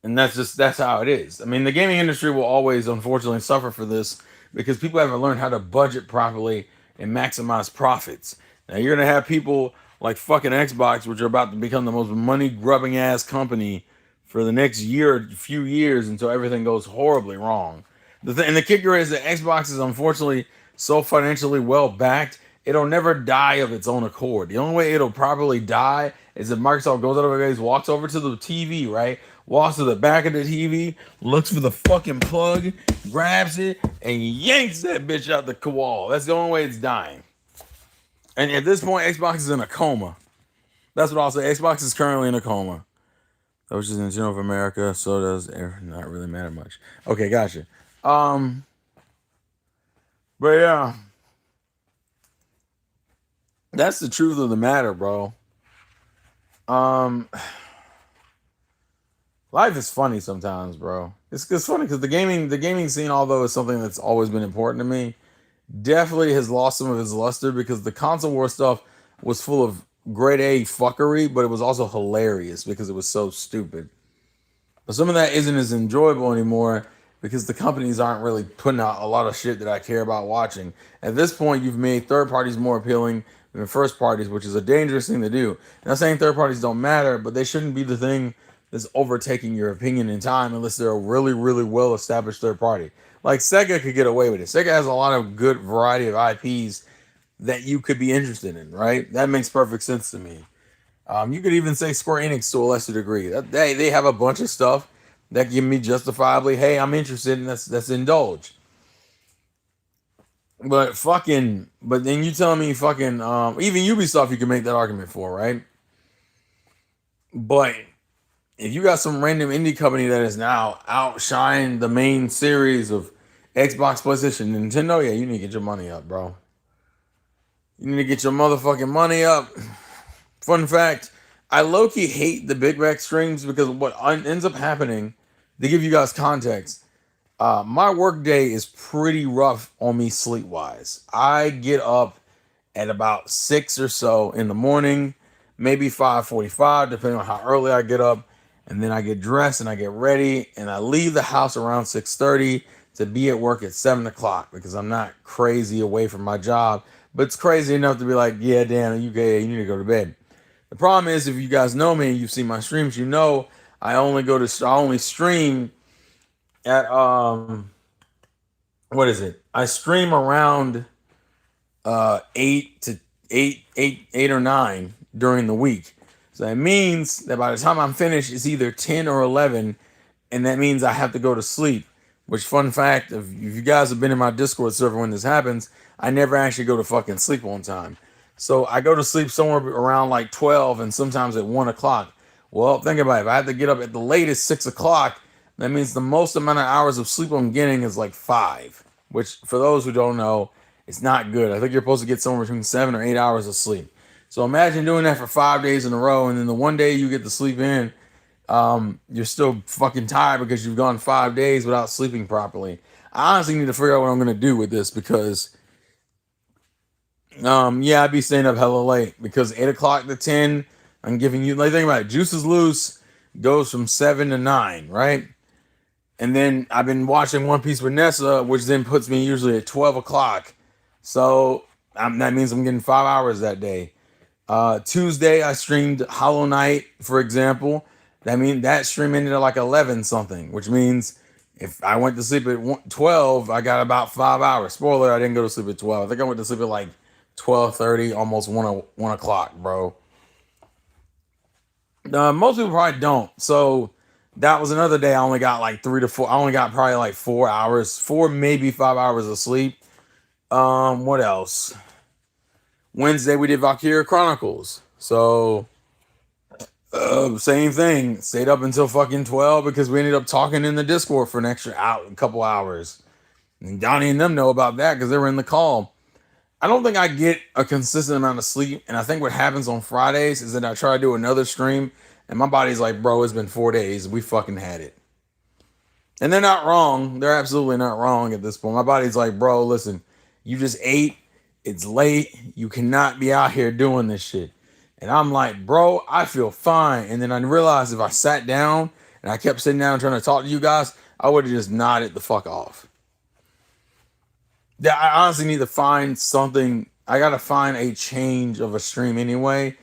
And that's how it is. I mean, the gaming industry will always unfortunately suffer for this because people haven't learned how to budget properly and maximize profits. Now you're gonna have people like fucking Xbox, which are about to become the most money grubbing ass company for the next year or few years until everything goes horribly wrong. And the kicker is that Xbox is unfortunately so financially well backed, it'll never die of its own accord. The only way it'll probably die is if Microsoft goes out of their ways, walks over to the TV, right? Walks to the back of the TV, looks for the fucking plug, grabs it, and yanks that bitch out the wall. That's the only way it's dying. And at this point, Xbox is in a coma. That's what I'll say. Xbox is currently in a coma. Which is Nintendo of America, so does not really matter much. Okay, gotcha. But yeah, that's the truth of the matter, bro. Life is funny sometimes, bro. It's funny because the gaming scene, although it's something that's always been important to me, definitely has lost some of its luster because the console war stuff was full of grade A fuckery, but it was also hilarious because it was so stupid. But some of that isn't as enjoyable anymore because the companies aren't really putting out a lot of shit that I care about watching. At this point, you've made third parties more appealing than first parties, which is a dangerous thing to do. I'm not saying third parties don't matter, but they shouldn't be the thing that's overtaking your opinion in time unless they're a really, really well established third party. Like Sega could get away with it. Sega has a lot of good variety of IPs that you could be interested in, right? That makes perfect sense to me. You could even say Square Enix to a lesser degree. They have a bunch of stuff that give me justifiably, hey, I'm interested, and that's indulge. But then you telling me fucking, even Ubisoft you can make that argument for, right? But if you got some random indie company that is now outshined the main series of Xbox, PlayStation, Nintendo, yeah, you need to get your money up, bro. You need to get your motherfucking money up. Fun fact, I low-key hate the Big Mac streams because what ends up happening, to give you guys context, my work day is pretty rough on me sleep-wise. I get up at about 6 or so in the morning, maybe 5:45, depending on how early I get up. And then I get dressed and I get ready and I leave the house around 6:30 to be at work at 7 o'clock because I'm not crazy away from my job, but it's crazy enough to be like, yeah, damn, you need to go to bed. The problem is, if you guys know me and you've seen my streams, you know I only stream at what is it? I stream around 8 or 9 during the week. So that means that by the time I'm finished, it's either 10 or 11, and that means I have to go to sleep. Which, fun fact, if you guys have been in my Discord server when this happens, I never actually go to fucking sleep on time. So I go to sleep somewhere around like 12 and sometimes at 1 o'clock. Well, think about it. If I have to get up at the latest 6 o'clock, that means the most amount of hours of sleep I'm getting is like 5, which for those who don't know, it's not good. I think you're supposed to get somewhere between 7 or 8 hours of sleep. So imagine doing that for 5 days in a row, and then the one day you get to sleep in, you're still fucking tired because you've gone 5 days without sleeping properly. I honestly need to figure out what I'm going to do with this because, yeah, I'd be staying up hella late because 8 o'clock to 10, I'm giving you, like, think about it. Juice is Loose goes from 7 to 9, right? And then I've been watching One Piece with Nessa, which then puts me usually at 12 o'clock. So that means I'm getting 5 hours that day. Tuesday, I streamed Hollow Knight, for example. That means that stream ended at like 11 something, which means if I went to sleep at 12, I got about 5 hours. Spoiler, I didn't go to sleep at 12. I think I went to sleep at like 12:30, almost 1 o'clock, bro. Most people probably don't. So that was another day I only got like 3 to 4. I only got probably like 4 hours, 4, maybe 5 hours of sleep. What else? Wednesday we did Valkyria Chronicles. So same thing. Stayed up until fucking 12 because we ended up talking in the Discord for an extra couple hours. And Donnie and them know about that because they were in the call. I don't think I get a consistent amount of sleep. And I think what happens on Fridays is that I try to do another stream and my body's like, bro, it's been 4 days. We fucking had it. And they're not wrong. They're absolutely not wrong at this point. My body's like, bro, listen, you just ate. It's late. You cannot be out here doing this shit. And I'm like, bro, I feel fine. And then I realized if I sat down and I kept sitting down trying to talk to you guys, I would have just nodded the fuck off. Yeah, I honestly need to find something. I gotta find a change of a stream anyway,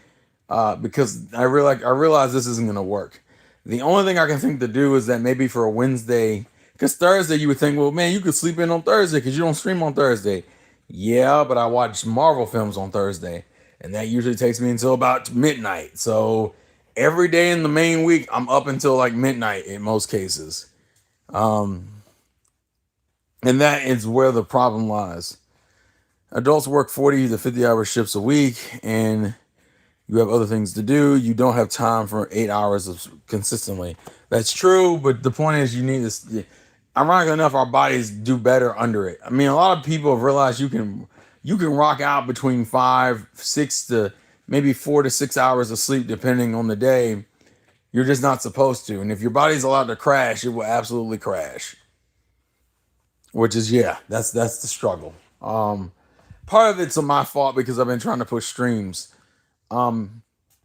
because I realize this isn't gonna work. The only thing I can think to do is that maybe for a Wednesday, because Thursday you would think, well, man, you could sleep in on Thursday because you don't stream on Thursday. Yeah, but I watch Marvel films on Thursday, and that usually takes me until about midnight. So every day in the main week, I'm up until like midnight in most cases. And that is where the problem lies. Adults work 40 to 50 hour shifts a week, and you have other things to do. You don't have time for 8 hours of consistently. That's true, but the point is, you need this. Ironically enough, our bodies do better under it. I mean, a lot of people have realized you can rock out between 5, 6 to maybe 4 to 6 hours of sleep, depending on the day. You're just not supposed to, and if your body's allowed to crash, it will absolutely crash. Which is, yeah, that's the struggle. Part of it's my fault because I've been trying to push streams. And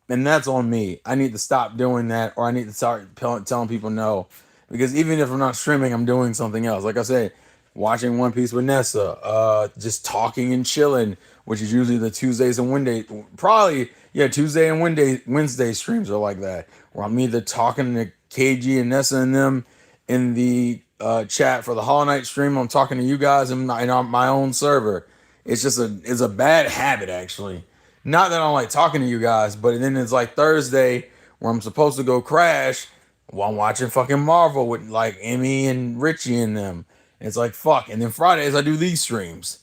that's on me. I need to stop doing that, or I need to start telling people no. Because even if I'm not streaming, I'm doing something else. Like I said, watching One Piece with Nessa, just talking and chilling, which is usually the Tuesdays and Wednesdays. Probably, yeah, Tuesday and Wednesday streams are like that, where I'm either talking to KG and Nessa and them in the chat for the Hollow Knight stream. I'm talking to you guys on my own server. It's a bad habit, actually. Not that I don't like talking to you guys, but then it's like Thursday where I'm supposed to go crash while I'm watching fucking Marvel with like Emmy and Richie and them. And it's like, fuck. And then Fridays I do these streams.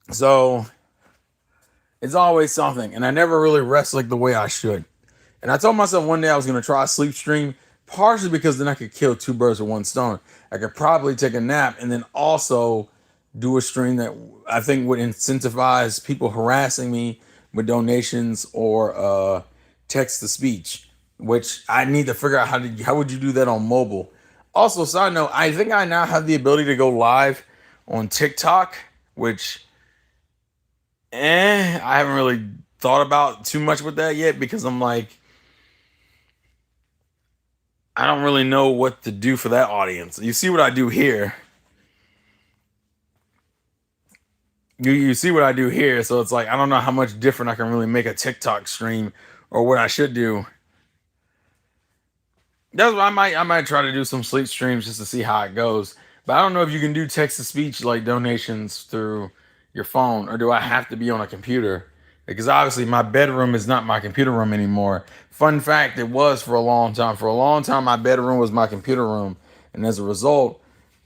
So it's always something. And I never really rest like the way I should. And I told myself one day I was going to try a sleep stream, partially because then I could kill two birds with one stone. I could probably take a nap and then also do a stream that I think would incentivize people harassing me with donations or text to speech, which I need to figure out how would you do that on mobile. Also, side note, I think I now have the ability to go live on TikTok, which I haven't really thought about too much with that yet, because I'm like, I don't really know what to do for that audience. You see what I do here. You see what I do here, so it's like I don't know how much different I can really make a TikTok stream or what I should do. That's why I might try to do some sleep streams just to see how it goes. But I don't know if you can do text to speech like donations through your phone, or do I have to be on a computer? Because obviously my bedroom is not my computer room anymore. Fun fact, it was for a long time. For a long time, my bedroom was my computer room, and as a result,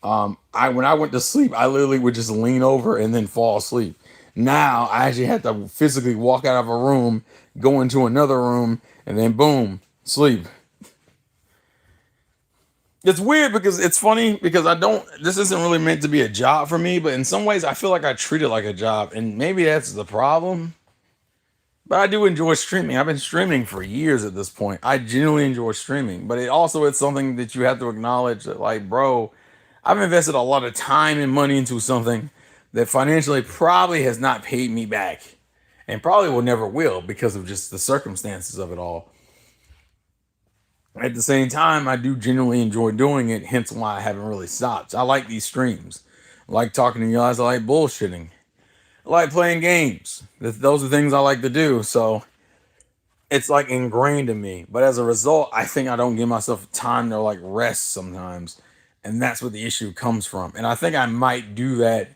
when I went to sleep, I literally would just lean over and then fall asleep. Now I actually had to physically walk out of a room, go into another room, and then boom, sleep. It's weird because it's funny because this isn't really meant to be a job for me, but in some ways I feel like I treat it like a job, and maybe that's the problem. But I do enjoy streaming. I've been streaming for years at this point. I genuinely enjoy streaming, but it's something that you have to acknowledge that, like, bro, I've invested a lot of time and money into something that financially probably has not paid me back, and probably will never will because of just the circumstances of it all. At the same time, I do genuinely enjoy doing it, hence why I haven't really stopped. I like these streams. I like talking to you guys. I like bullshitting. I like playing games. Those are things I like to do. So it's like ingrained in me. But as a result, I think I don't give myself time to like rest sometimes. And that's what the issue comes from. And I think I might do that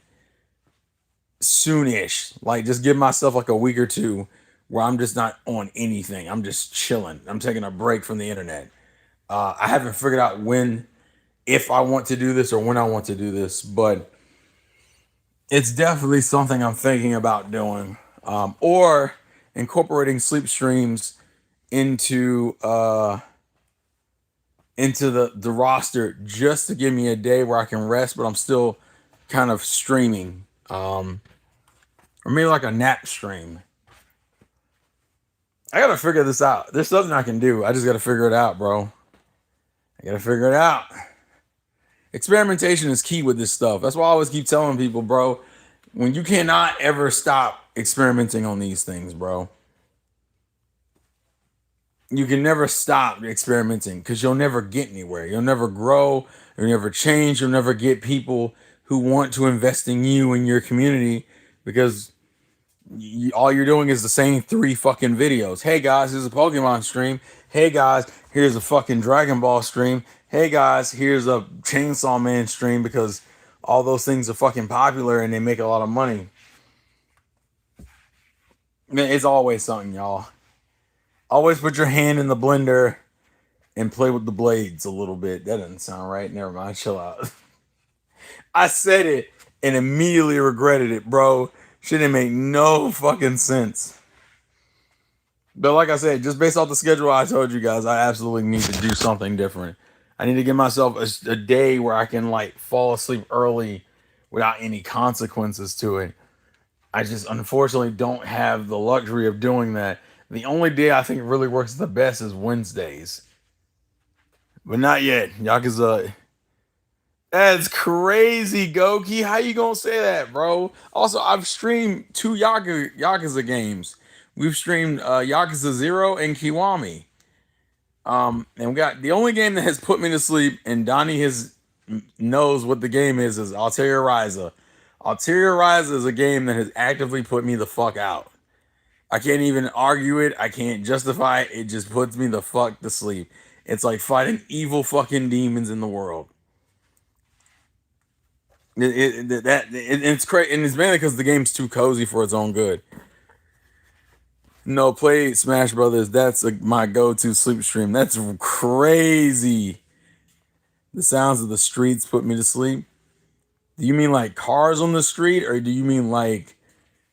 soonish. Like just give myself like a week or two where I'm just not on anything. I'm just chilling. I'm taking a break from the internet. I haven't figured out if I want to do this or when I want to do this, but it's definitely something I'm thinking about doing. Or incorporating sleep streams into the roster just to give me a day where I can rest, but I'm still kind of streaming. Or maybe like a nap stream. I gotta figure this out. There's something I can do. I just gotta figure it out, bro. I gotta figure it out. Experimentation is key with this stuff. That's why I always keep telling people, bro, when you cannot ever stop experimenting on these things, bro. you can never stop experimenting because you'll never get anywhere. You'll never grow. You'll never change. You'll never get people who want to invest in you and your community because all you're doing is the same 3 fucking videos. Hey guys, here's a Pokemon stream. Hey guys, here's a fucking Dragon Ball stream. Hey guys, here's a Chainsaw Man stream because all those things are fucking popular and they make a lot of money. Man, it's always something, y'all. Always put your hand in the blender and play with the blades a little bit. That doesn't sound right. Never mind. Chill out. I said it and immediately regretted it, bro. Shit didn't make no fucking sense. But like I said, just based off the schedule I told you guys, I absolutely need to do something different. I need to give myself a day where I can like fall asleep early without any consequences to it. I just unfortunately don't have the luxury of doing that. The only day I think really works the best is Wednesdays. But not yet. Yakuza. That's crazy, Goki. How you gonna say that, bro? Also, I've streamed 2 Yakuza games. We've streamed Yakuza 0 and Kiwami. And we got the only game that has put me to sleep, and Donnie knows what the game is Ulterior Ryza. Ulterior Ryza is a game that has actively put me the fuck out. I can't even argue it. I can't justify it. It just puts me the fuck to sleep. It's like fighting evil fucking demons in the world. It's crazy, and it's mainly because the game's too cozy for its own good. No, play Smash Brothers. That's my go-to sleep stream. That's crazy. The sounds of the streets put me to sleep. Do you mean like cars on the street, or do you mean like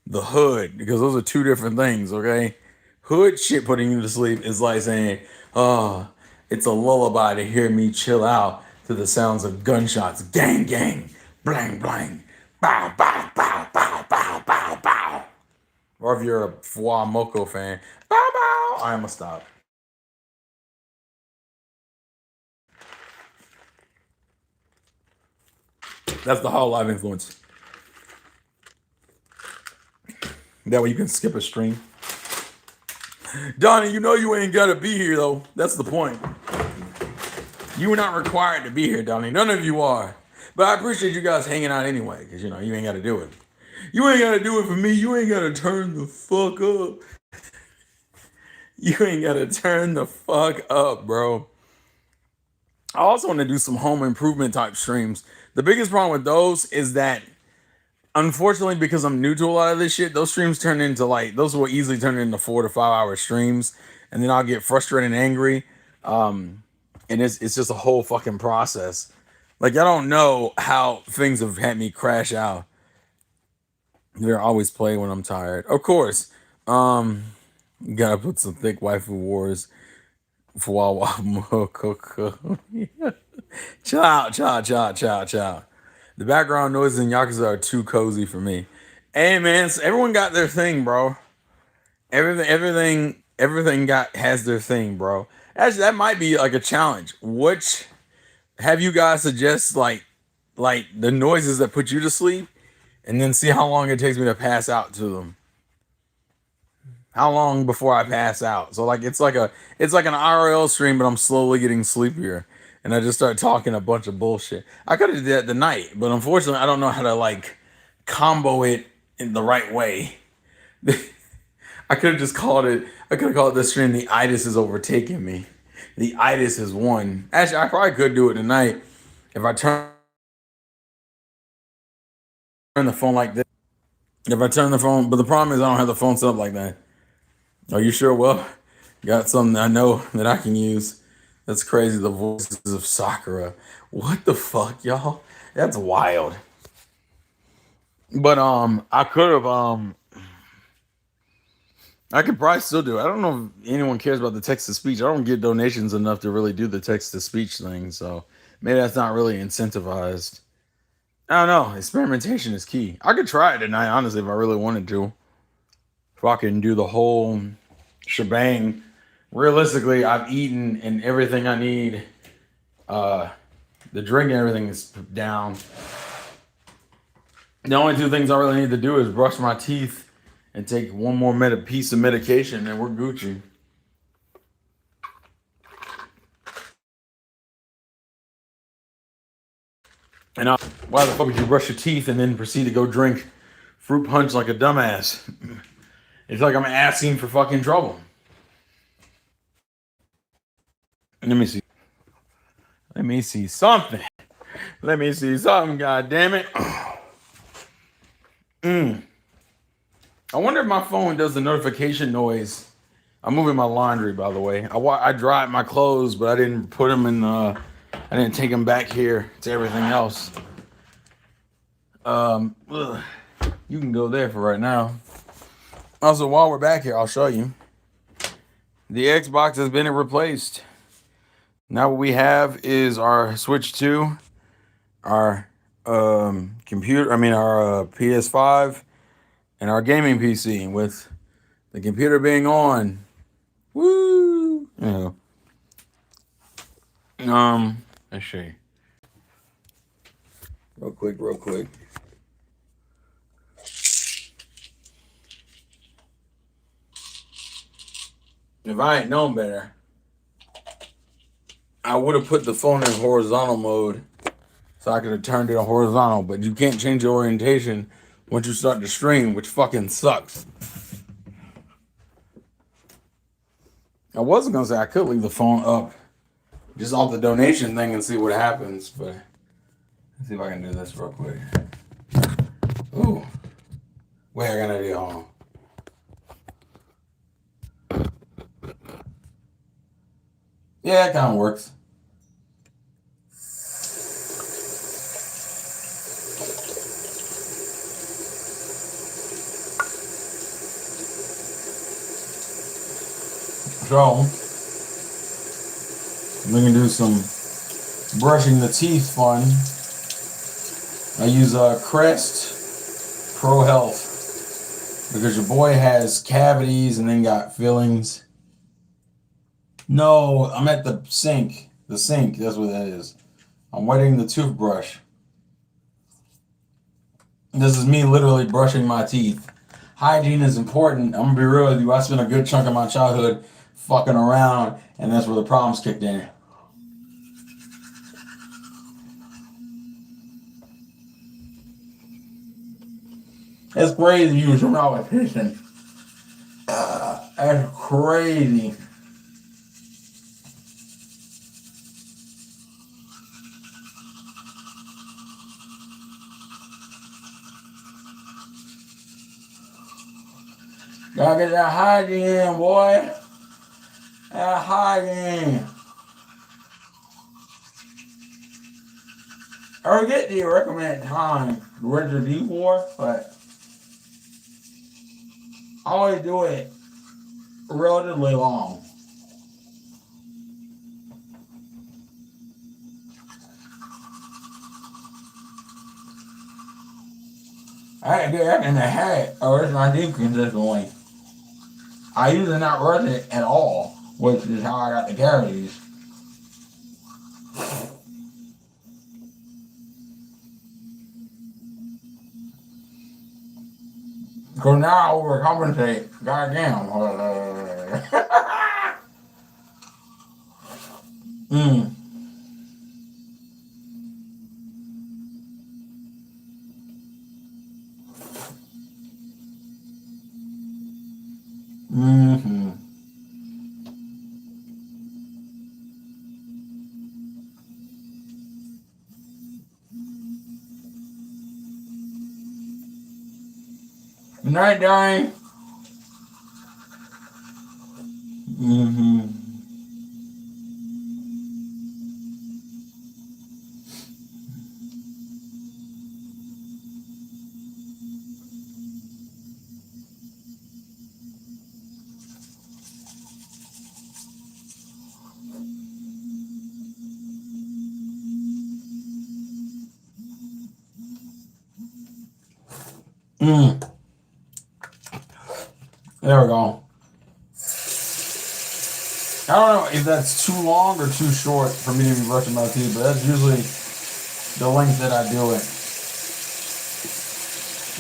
the hood? Because those are 2 different things, okay? Hood shit putting you to sleep is like saying, oh, it's a lullaby to hear me chill out to the sounds of gunshots. Gang, gang, blang, blang, bow, bow, bow, bow, bow, bow, bow. Or if you're a Fwa Moko fan, bow, bow. I'm gonna stop. That's the Hall Live influence. That way you can skip a stream. Donnie, you know you ain't gotta be here though. That's the point. You are not required to be here, Donnie. None of you are. But I appreciate you guys hanging out anyway, because you know you ain't gotta do it. You ain't gotta do it for me. You ain't gotta turn the fuck up. You ain't gotta turn the fuck up, bro. I also want to do some home improvement type streams. The biggest problem with those is that, unfortunately, because I'm new to a lot of this shit, those streams turn into those will easily turn into 4 to 5 hour streams, and then I'll get frustrated and angry. And it's just a whole fucking process. Like, I don't know how things have had me crash out. They're always play when I'm tired. Of course. Gotta put some thick waifu wars. Chill out, chill. The background noises in Yakuza are too cozy for me. Hey man, so everyone got their thing, bro. Everything has their thing, bro. Actually, that might be like a challenge. Which have you guys suggest like the noises that put you to sleep, and then see how long it takes me to pass out to them. How long before I pass out? So like it's like an IRL stream, but I'm slowly getting sleepier, and I just start talking a bunch of bullshit. I could have did that tonight, but unfortunately, I don't know how to like combo it in the right way. I could have just called it. I could have called this stream "The Itis is overtaking me." The itis is won. Actually, I probably could do it tonight if I turn the phone like this. If I turn the phone, but the problem is I don't have the phone set up like that. Are you sure? Well, got something I know that I can use. That's crazy. The voices of Sakura. What the fuck, y'all? That's wild. But I could have I could probably still do it. I don't know if anyone cares about the text to speech. I don't get donations enough to really do the text to speech thing, so maybe that's not really incentivized. I don't know. Experimentation is key. I could try it tonight, honestly, if I really wanted to. If I can do the whole shebang. Realistically, I've eaten and everything I need. The drink and everything is down. The only 2 things I really need to do is brush my teeth and take one more piece of medication, and we're Gucci. And why the fuck would you brush your teeth and then proceed to go drink fruit punch like a dumbass? It's like I'm asking for fucking trouble. Let me see. Let me see something. Let me see something, god damn it. I wonder if my phone does the notification noise. I'm moving my laundry, by the way. I dried my clothes, but I didn't put them in I didn't take them back here to everything else. You can go there for right now. Also, while we're back here, I'll show you. The Xbox has been replaced. Now what we have is our Switch 2, our computer, our PS5, and our gaming PC, with the computer being on. Woo! You know. Let's see. Real quick. If I ain't known better, I would have put the phone in horizontal mode so I could have turned it on horizontal, but you can't change the orientation once you start to stream, which fucking sucks. I wasn't gonna say I could leave the phone up just off the donation thing and see what happens, but let's see if I can do this real quick. Ooh. Wait, I got an idea. Hold on. Yeah, it kind of works. So, we can do some brushing the teeth fun. I use Crest Pro Health because your boy has cavities and then got fillings. No, I'm at the sink. The sink, that's what that is. I'm wetting the toothbrush. This is me literally brushing my teeth. Hygiene is important. I'm gonna be real with you. I spent a good chunk of my childhood fucking around, and that's where the problems kicked in. It's crazy you was a politician. That's crazy. Gotta get that hygiene, boy. That hygiene. I forget the recommended time to rinse your teeth for, but I always do it relatively long. I had to get that in the hat, or it's my teeth consistently. I usually not brush it at all, which is how I got the cavities. Because now I overcompensate. Goddamn. Night, darling. There we go. I don't know if that's too long or too short for me to be brushing my teeth, but that's usually the length that I do it.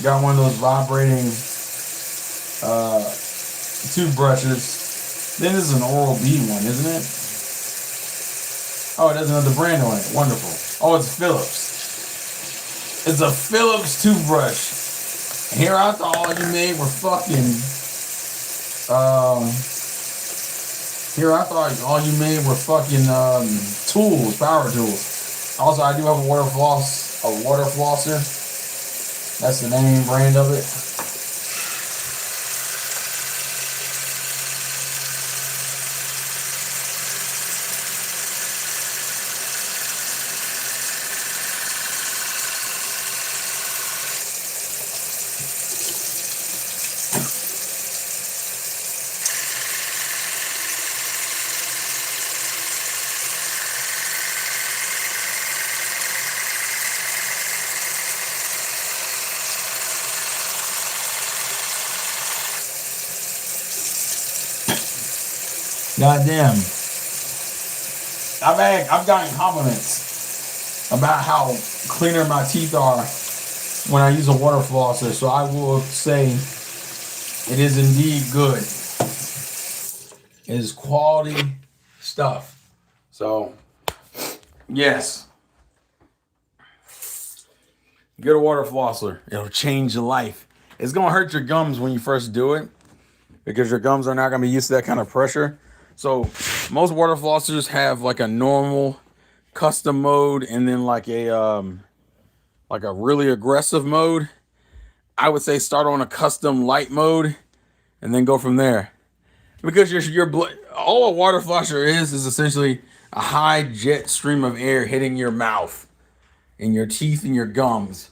Got one of those vibrating toothbrushes. Then this is an Oral-B one, isn't it? Oh, it doesn't have the brand on it. Wonderful. Oh, it's Philips. It's a Phillips toothbrush. And here I thought all you made were fucking tools, power tools. Also, I do have a water flosser. That's the name brand of it. Goddamn. I've gotten compliments about how cleaner my teeth are when I use a water flosser, so I will say it is indeed good. It is quality stuff. So, yes. Get a water flosser. It'll change your life. It's going to hurt your gums when you first do it because your gums are not going to be used to that kind of pressure. So most water flossers have like a normal custom mode and then like a really aggressive mode. I would say start on a custom light mode and then go from there. Because all a water flosser is essentially a high jet stream of air hitting your mouth and your teeth and your gums.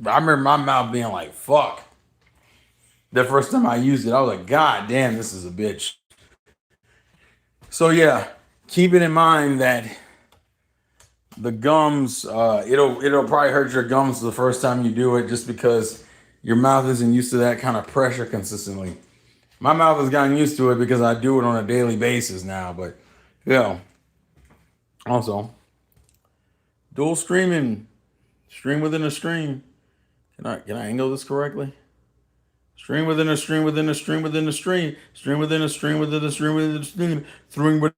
I remember my mouth being like, fuck. The first time I used it, I was like, God damn, this is a bitch. So yeah, keep it in mind that the gums, it'll probably hurt your gums the first time you do it just because your mouth isn't used to that kind of pressure consistently. My mouth has gotten used to it because I do it on a daily basis now, but yeah. Also, dual streaming, stream within a stream. Can I angle this correctly? Stream within a stream within a stream within a stream. Stream within a stream within a stream within a stream. Stream with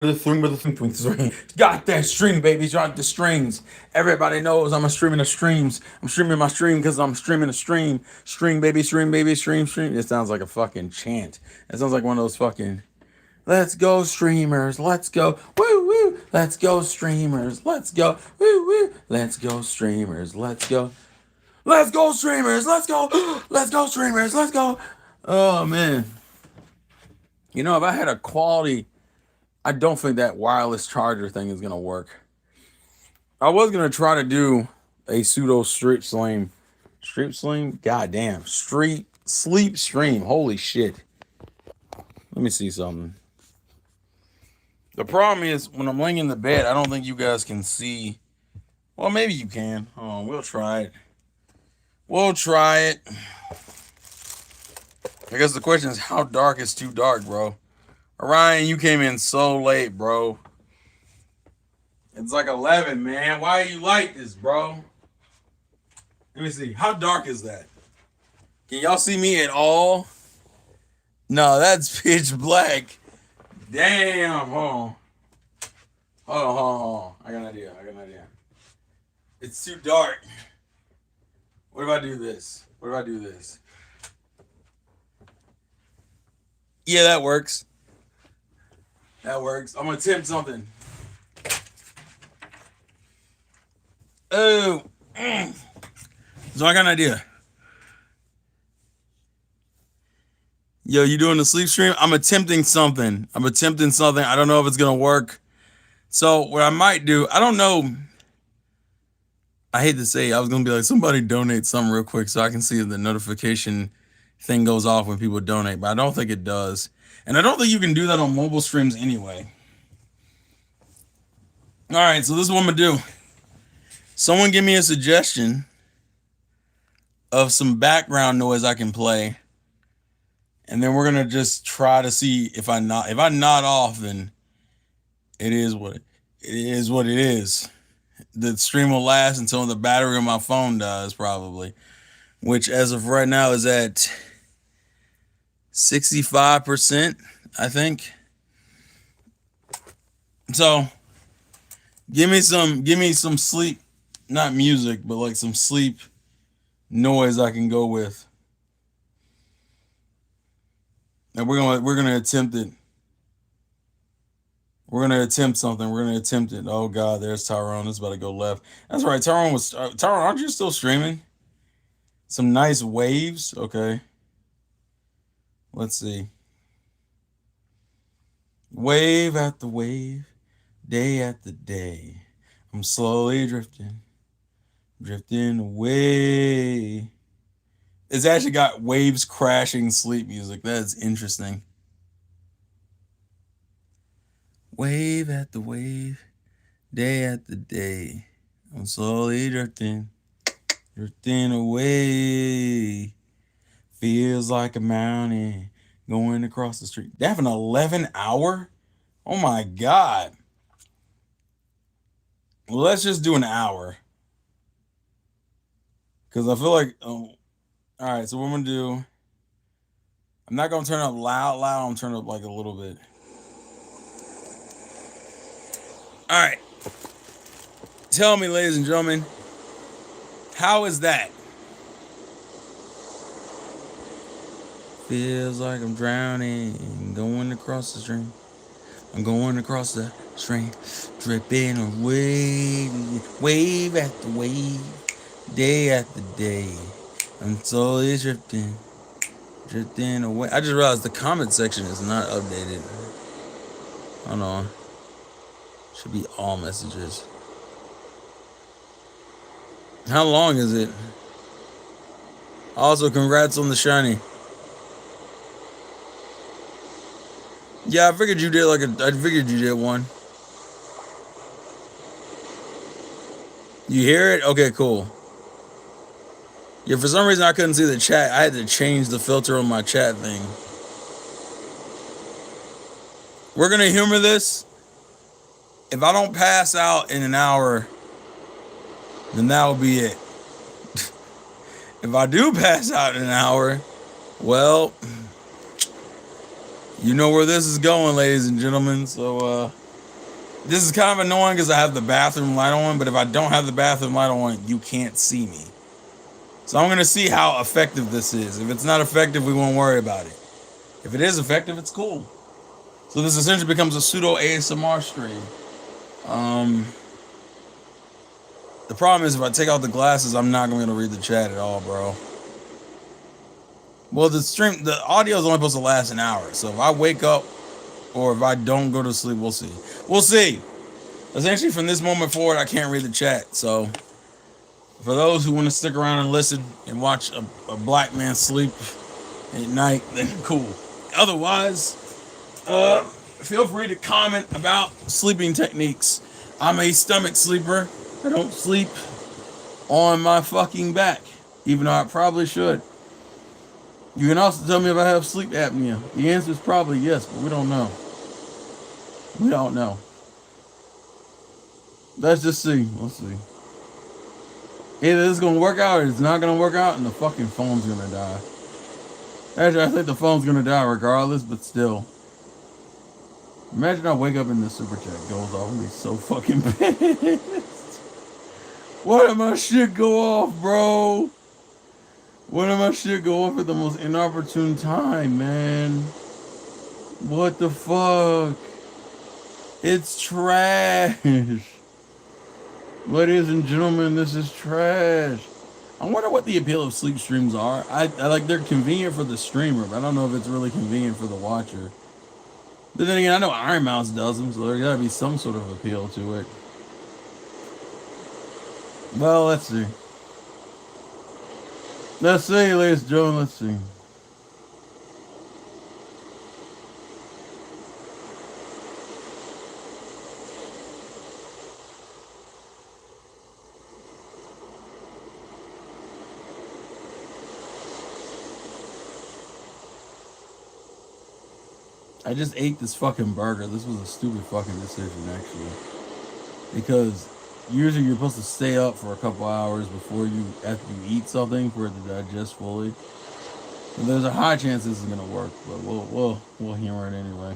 the string. Got that string, baby. Got the strings. Everybody knows I'm a streaming the streams. I'm streaming my stream because I'm streaming a stream. String, baby, stream, baby, stream, stream. It sounds like a fucking chant. It sounds like one of those fucking let's go streamers. Let's go. Woo woo. Let's go streamers. Let's go. Woo woo. Let's go streamers. Let's go. Let's go streamers. Let's go. Let's go streamers. Let's go. Oh man. You know, if I had a quality, I don't think that wireless charger thing is gonna work. I was gonna try to do a pseudo street stream. Goddamn. Street sleep stream. Holy shit. Let me see something. The problem is when I'm laying in the bed, I don't think you guys can see. Well, maybe you can. Oh, we'll try it. We'll try it. I guess the question is, how dark is too dark, bro? Orion, you came in so late, bro. It's like 11, man. Why are you like this, bro? Let me see. How dark is that? Can y'all see me at all? No, that's pitch black. Damn. Hold on. I got an idea. It's too dark. What if I do this? Yeah, that works. I'm gonna attempt something. Oh. So I got an idea. Yo, you doing the sleep stream? I'm attempting something. I don't know if it's gonna work. So what I might do, I don't know. I hate to say, I was gonna be like, somebody donate something real quick so I can see if the notification thing goes off when people donate, but I don't think it does. And I don't think you can do that on mobile streams anyway. All right, so this is what I'm gonna do. Someone give me a suggestion of some background noise I can play. And then we're gonna just try to see if I nod off, then it is what it is. The stream will last until the battery on my phone dies, probably. Which as of right now is at 65%, I think. So Give me some sleep, not music, but like some sleep noise I can go with. And we're gonna attempt it. We're gonna attempt something. We're gonna attempt it. Oh God, there's Tyrone. It's about to go left. That's right. Tyrone, aren't you still streaming? Some nice waves. Okay. Let's see. Wave after wave, day after day. I'm slowly drifting away. It's actually got waves crashing sleep music. That's interesting. Wave after wave, day after day. I'm slowly drifting away. Feels like a mountain going across the street. They have an 11-hour? Oh my God. Well, let's just do an hour. Because I feel like, all right, so what I'm going to do, I'm not going to turn up loud. I'm going to turn up like a little bit. All right. Tell me, ladies and gentlemen, how is that? Feels like I'm drowning, going across the stream. I'm going across the stream, dripping away, wave after wave, day after day. I'm slowly drifting away. I just realized the comment section is not updated. Hold on. Should be all messages. How long is it? Also, congrats on the shiny. Yeah, I figured you did one. You hear it? Okay, cool. Yeah, for some reason I couldn't see the chat. I had to change the filter on my chat thing. We're gonna humor this. If I don't pass out in an hour, then that will be it. If I do pass out in an hour, well, you know where this is going, ladies and gentlemen. So, this is kind of annoying because I have the bathroom light on, but if I don't have the bathroom light on, you can't see me. So I'm going to see how effective this is. If it's not effective, we won't worry about it. If it is effective, it's cool. So this essentially becomes a pseudo ASMR stream. The problem is if I take out the glasses, I'm not going to be able to read the chat at all, bro. Well, the audio is only supposed to last an hour. So if I wake up or if I don't go to sleep, we'll see. We'll see. Essentially, from this moment forward, I can't read the chat. So for those who want to stick around and listen and watch a black man sleep at night, then cool. Otherwise, feel free to comment about sleeping techniques. I'm a stomach sleeper. I don't sleep on my fucking back, even though I probably should. You can also tell me if I have sleep apnea. The answer is probably yes, but we don't know. We don't know. Let's just see. Let's see. Either this is going to work out or it's not going to work out and the fucking phone's going to die. Actually, I think the phone's going to die regardless, but still. Imagine I wake up and the super chat goes off and be so fucking pissed. Why did my shit go off, bro? Why did my shit go off at the most inopportune time, man? What the fuck? It's trash. Ladies and gentlemen, this is trash. I wonder what the appeal of sleep streams are. I like they're convenient for the streamer, but I don't know if it's really convenient for the watcher. But then again, I know Iron Mouse does them, so there's gotta be some sort of appeal to it. Well, let's see. Let's see, ladies and gentlemen, let's see. I just ate this fucking burger. This was a stupid fucking decision, actually. Because usually you're supposed to stay up for a couple hours after you eat something for it to digest fully. And there's a high chance this is gonna work, but we'll humor it anyway.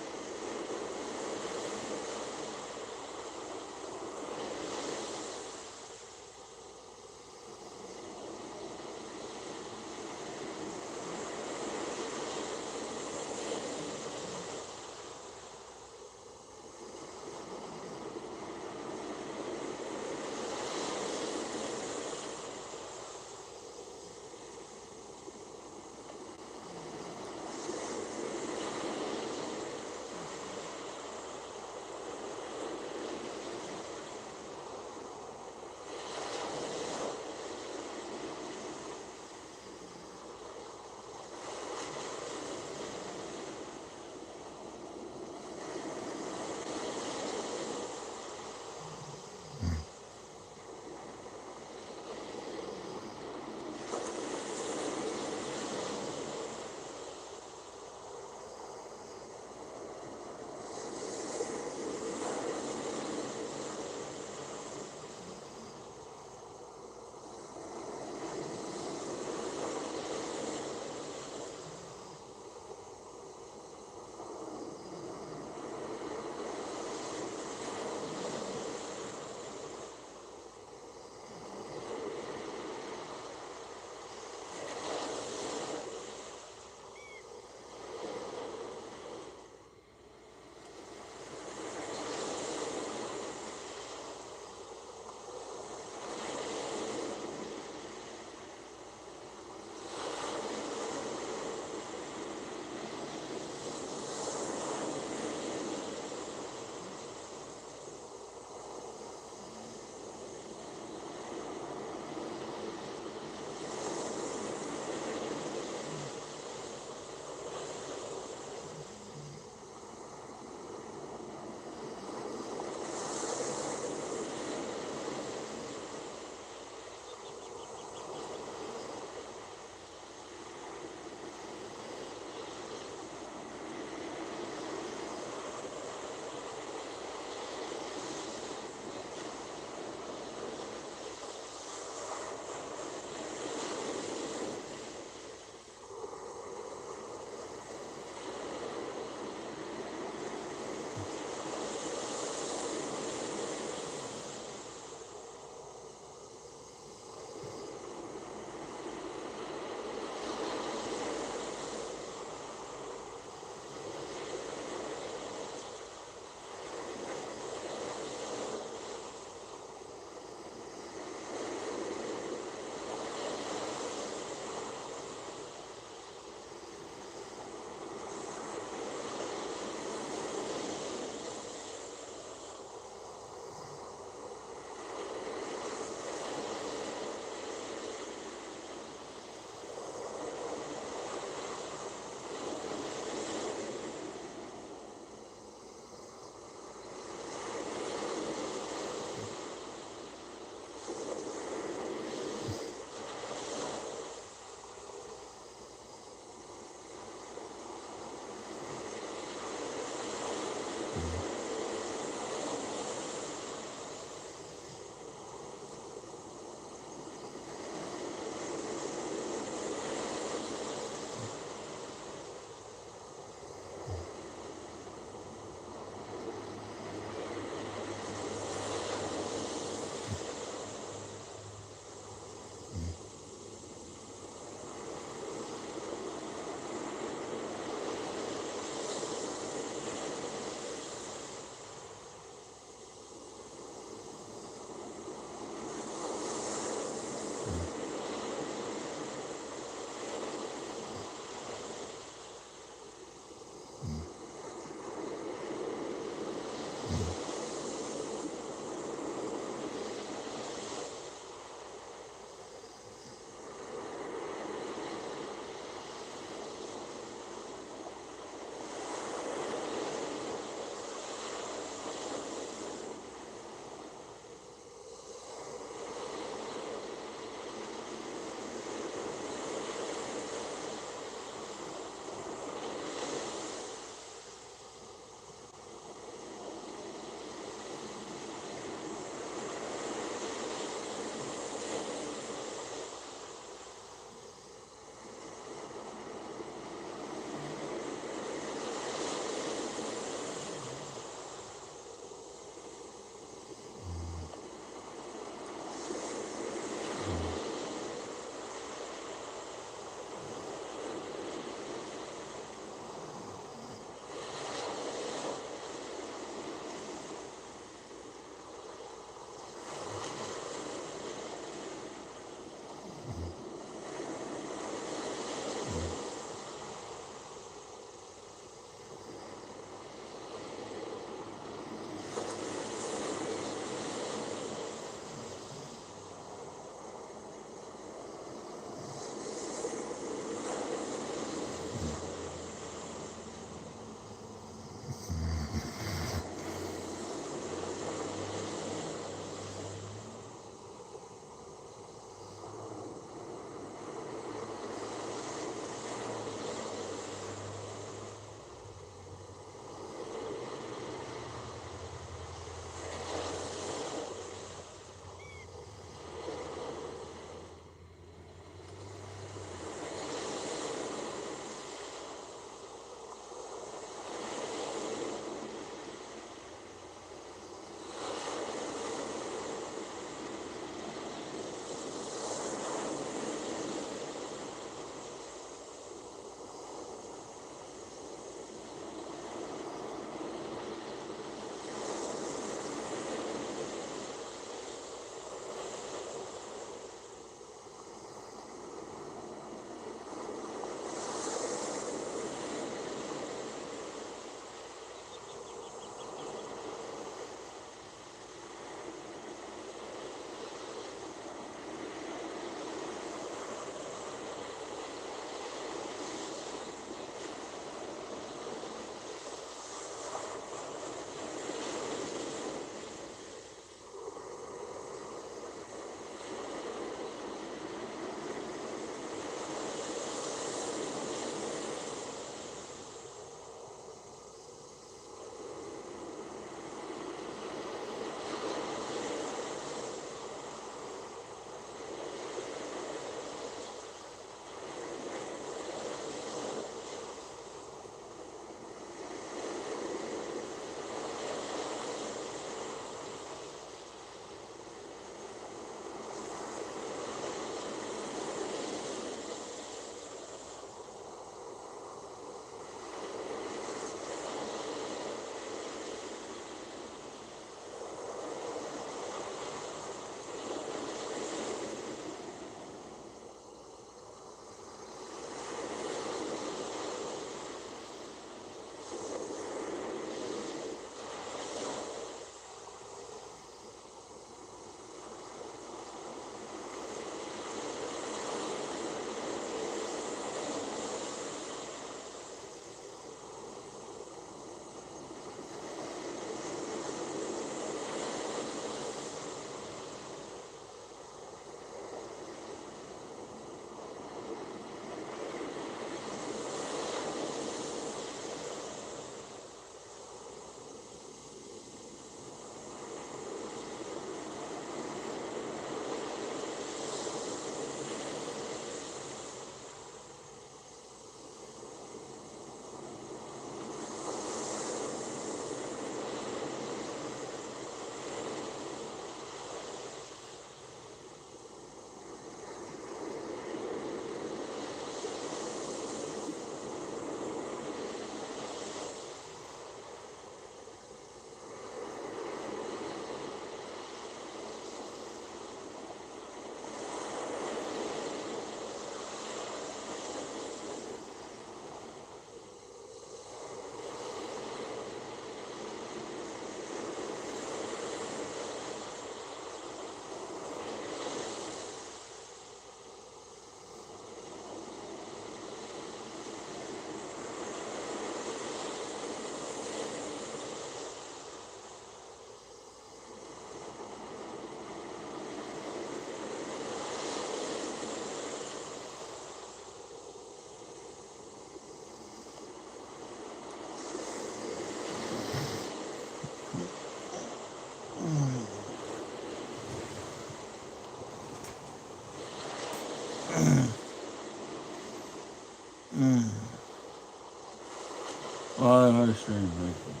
lot of streams, Netflix.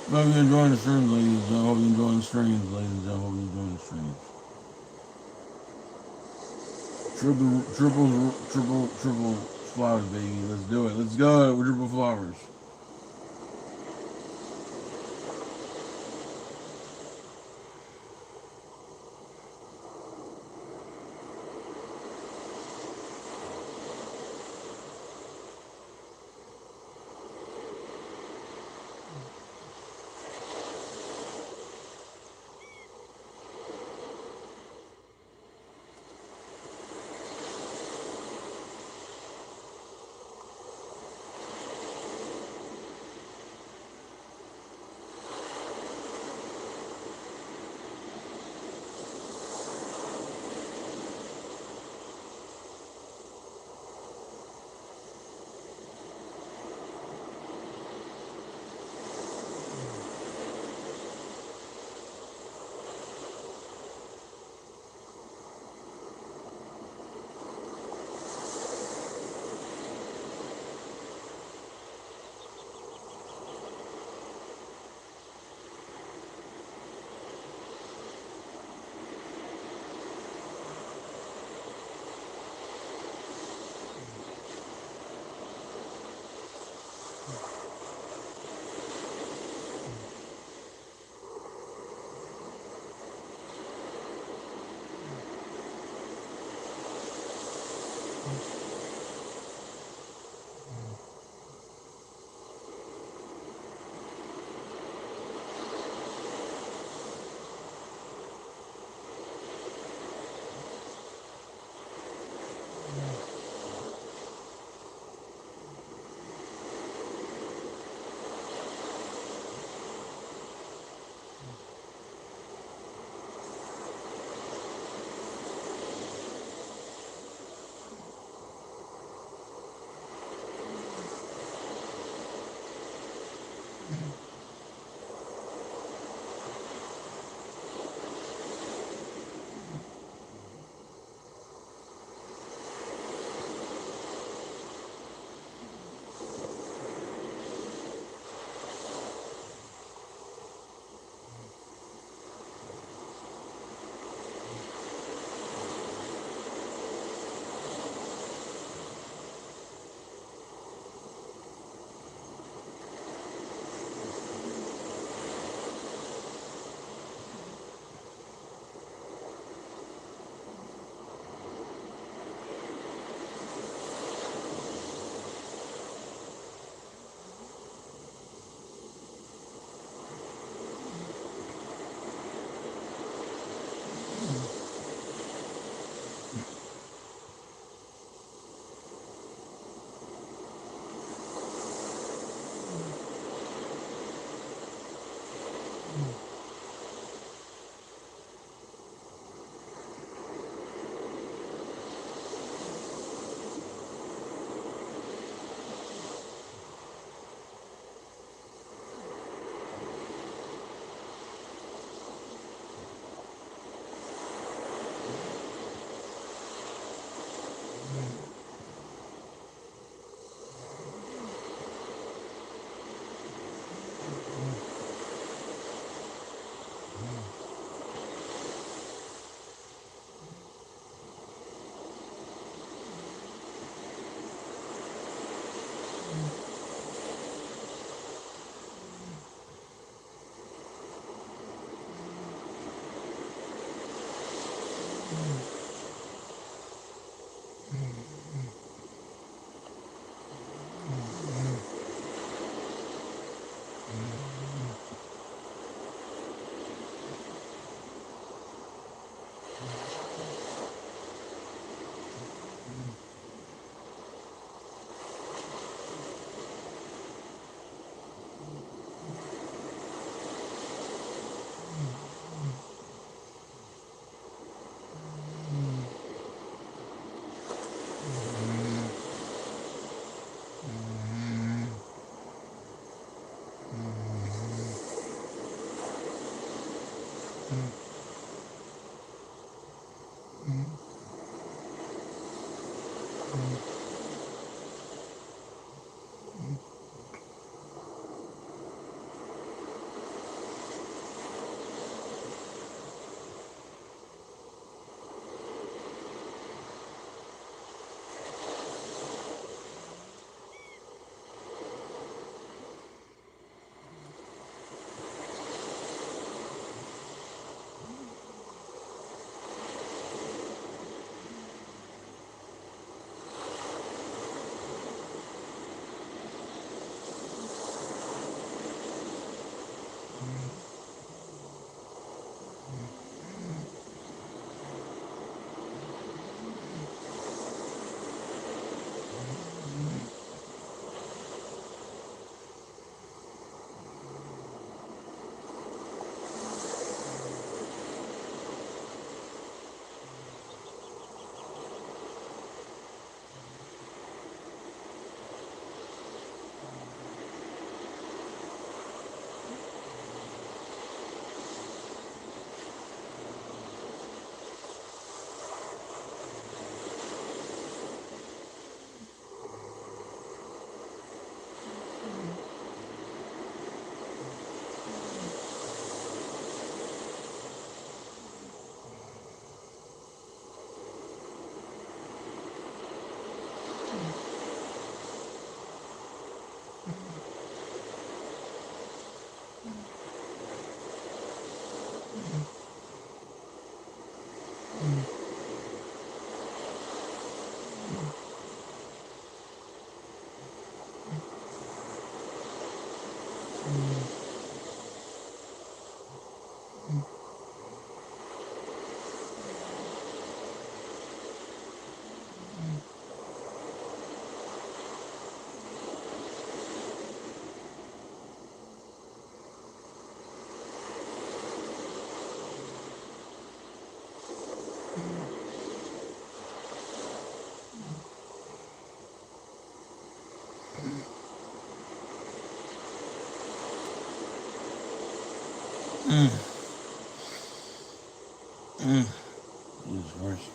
Hope you're enjoying the streams, ladies and gentlemen. Hope you're enjoying the streams, ladies and gentlemen. Hope you're enjoying the streams. Triple flowers, baby. Let's do it. Let's go with triple flowers. Jesus Christ.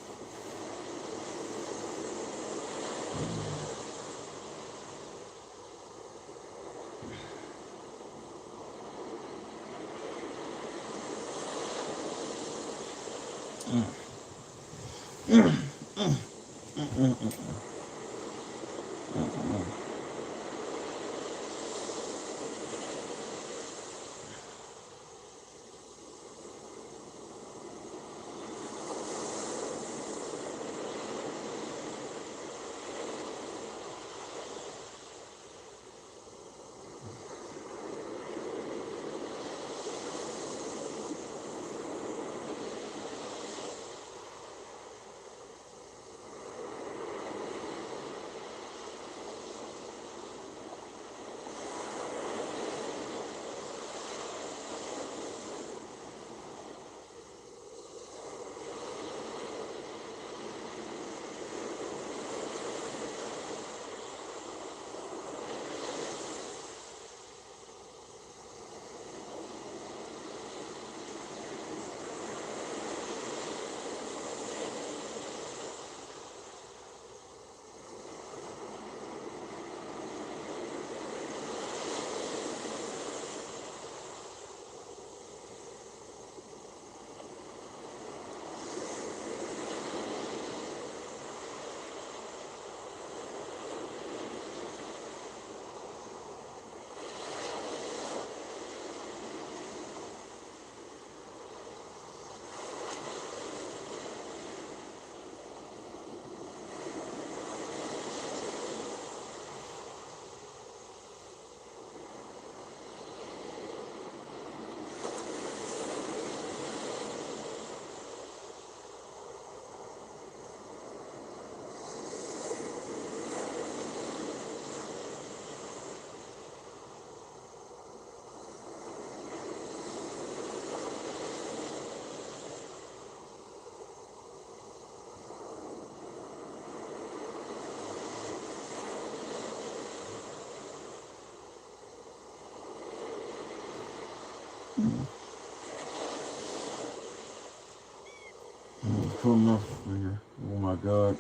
Cool enough. Oh my God.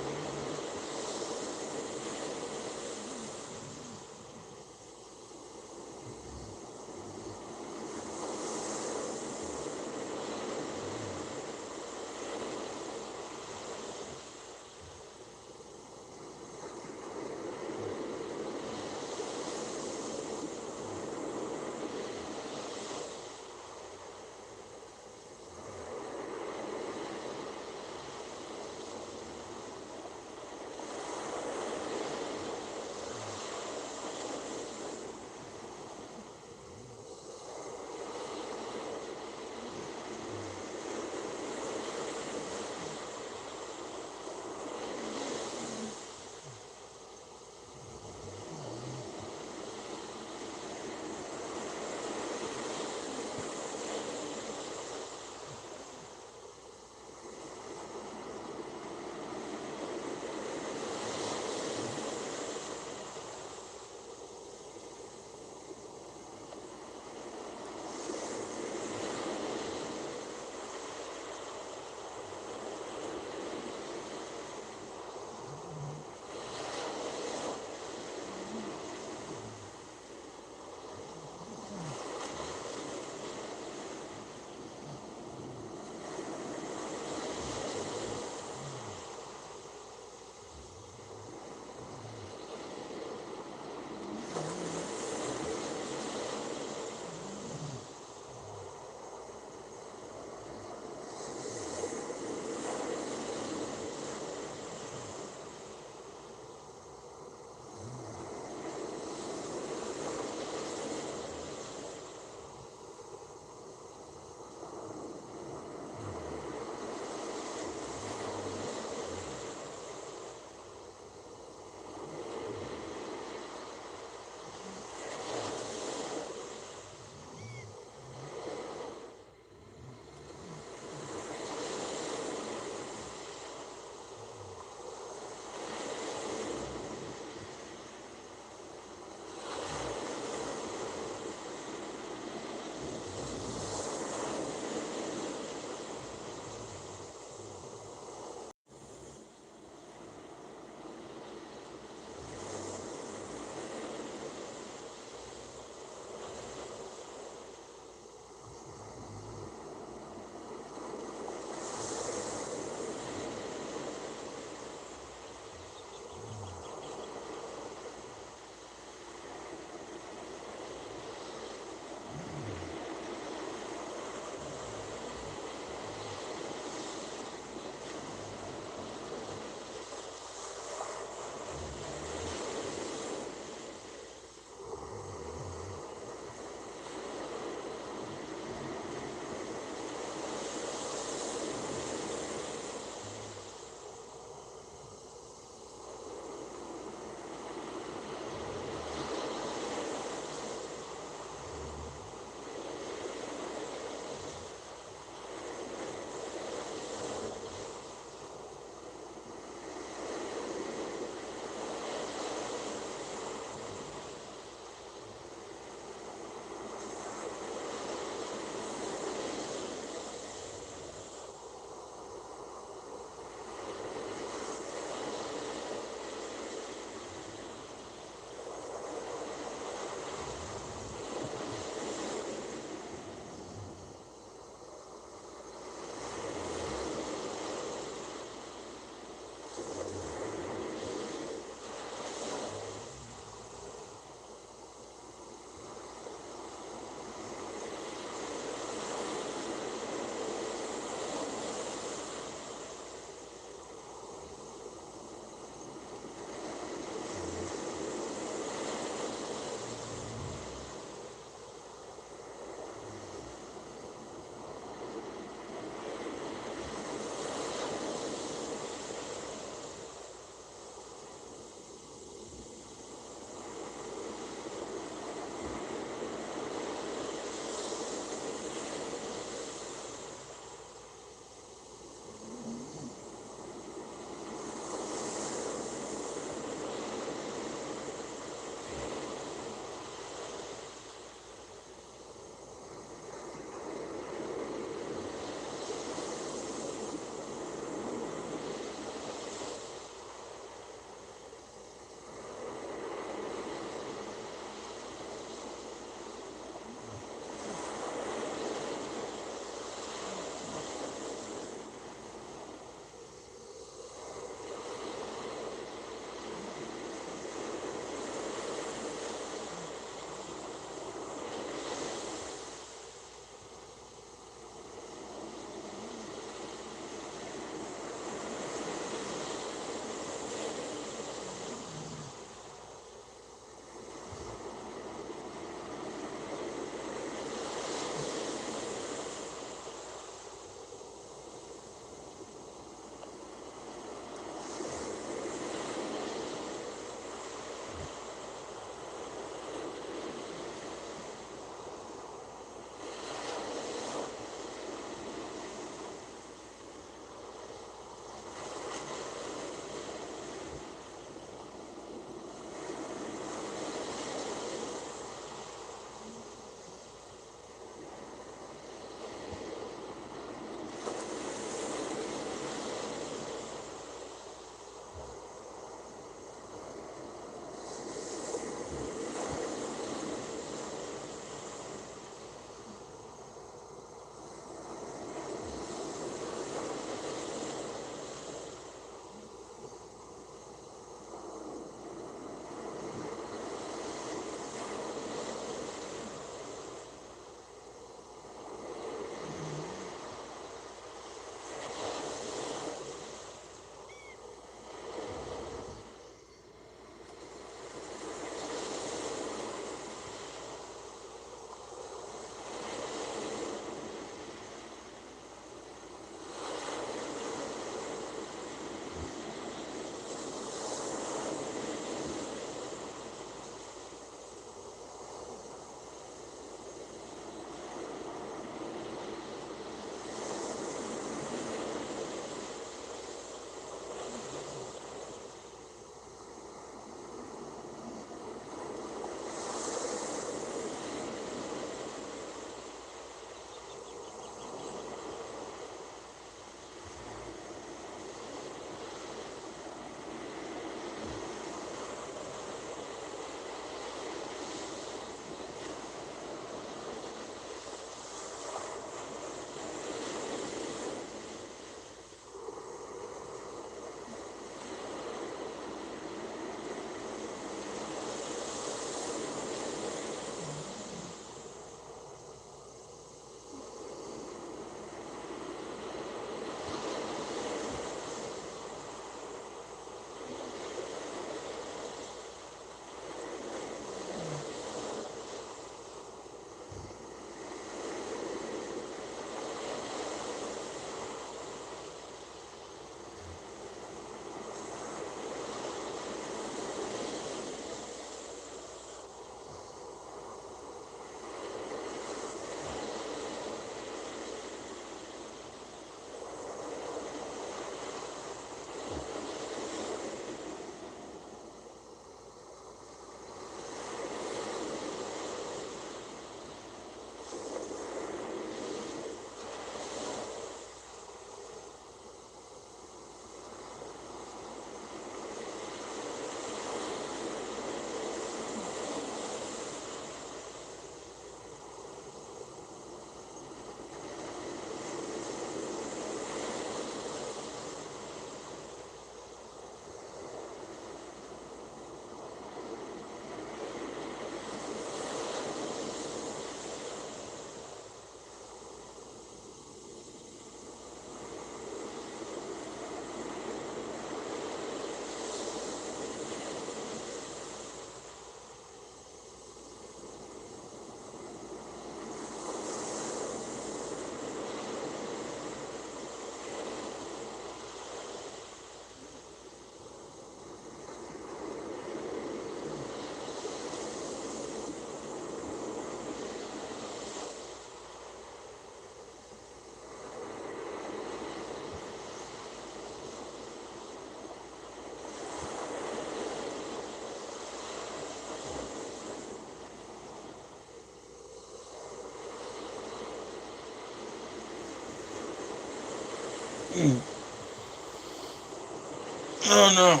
Oh no.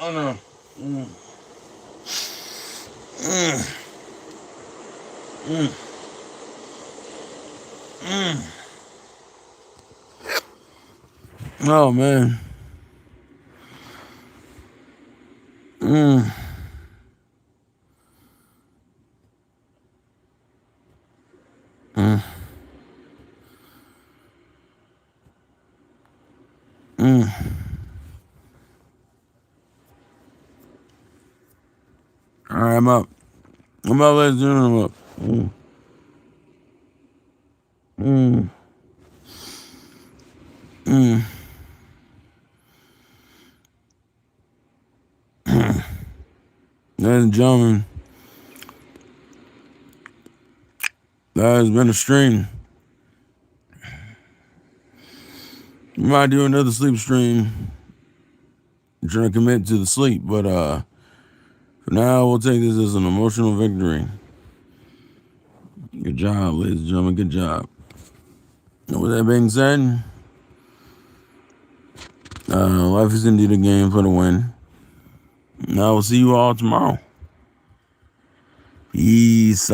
Oh no. Mm. Mm. Mm. Mm. Oh man. Mm. Mm. Mm. All right, I'm up. I'm up, ladies and gentlemen. I'm up. Mm. Mm. Mm. Ladies and gentlemen, that has been a stream. We might do another sleep stream. I'm trying to commit to the sleep, but for now we'll take this as an emotional victory. Good job, ladies and gentlemen. Good job. And with that being said, life is indeed a game for the win. And I will see you all tomorrow. Peace.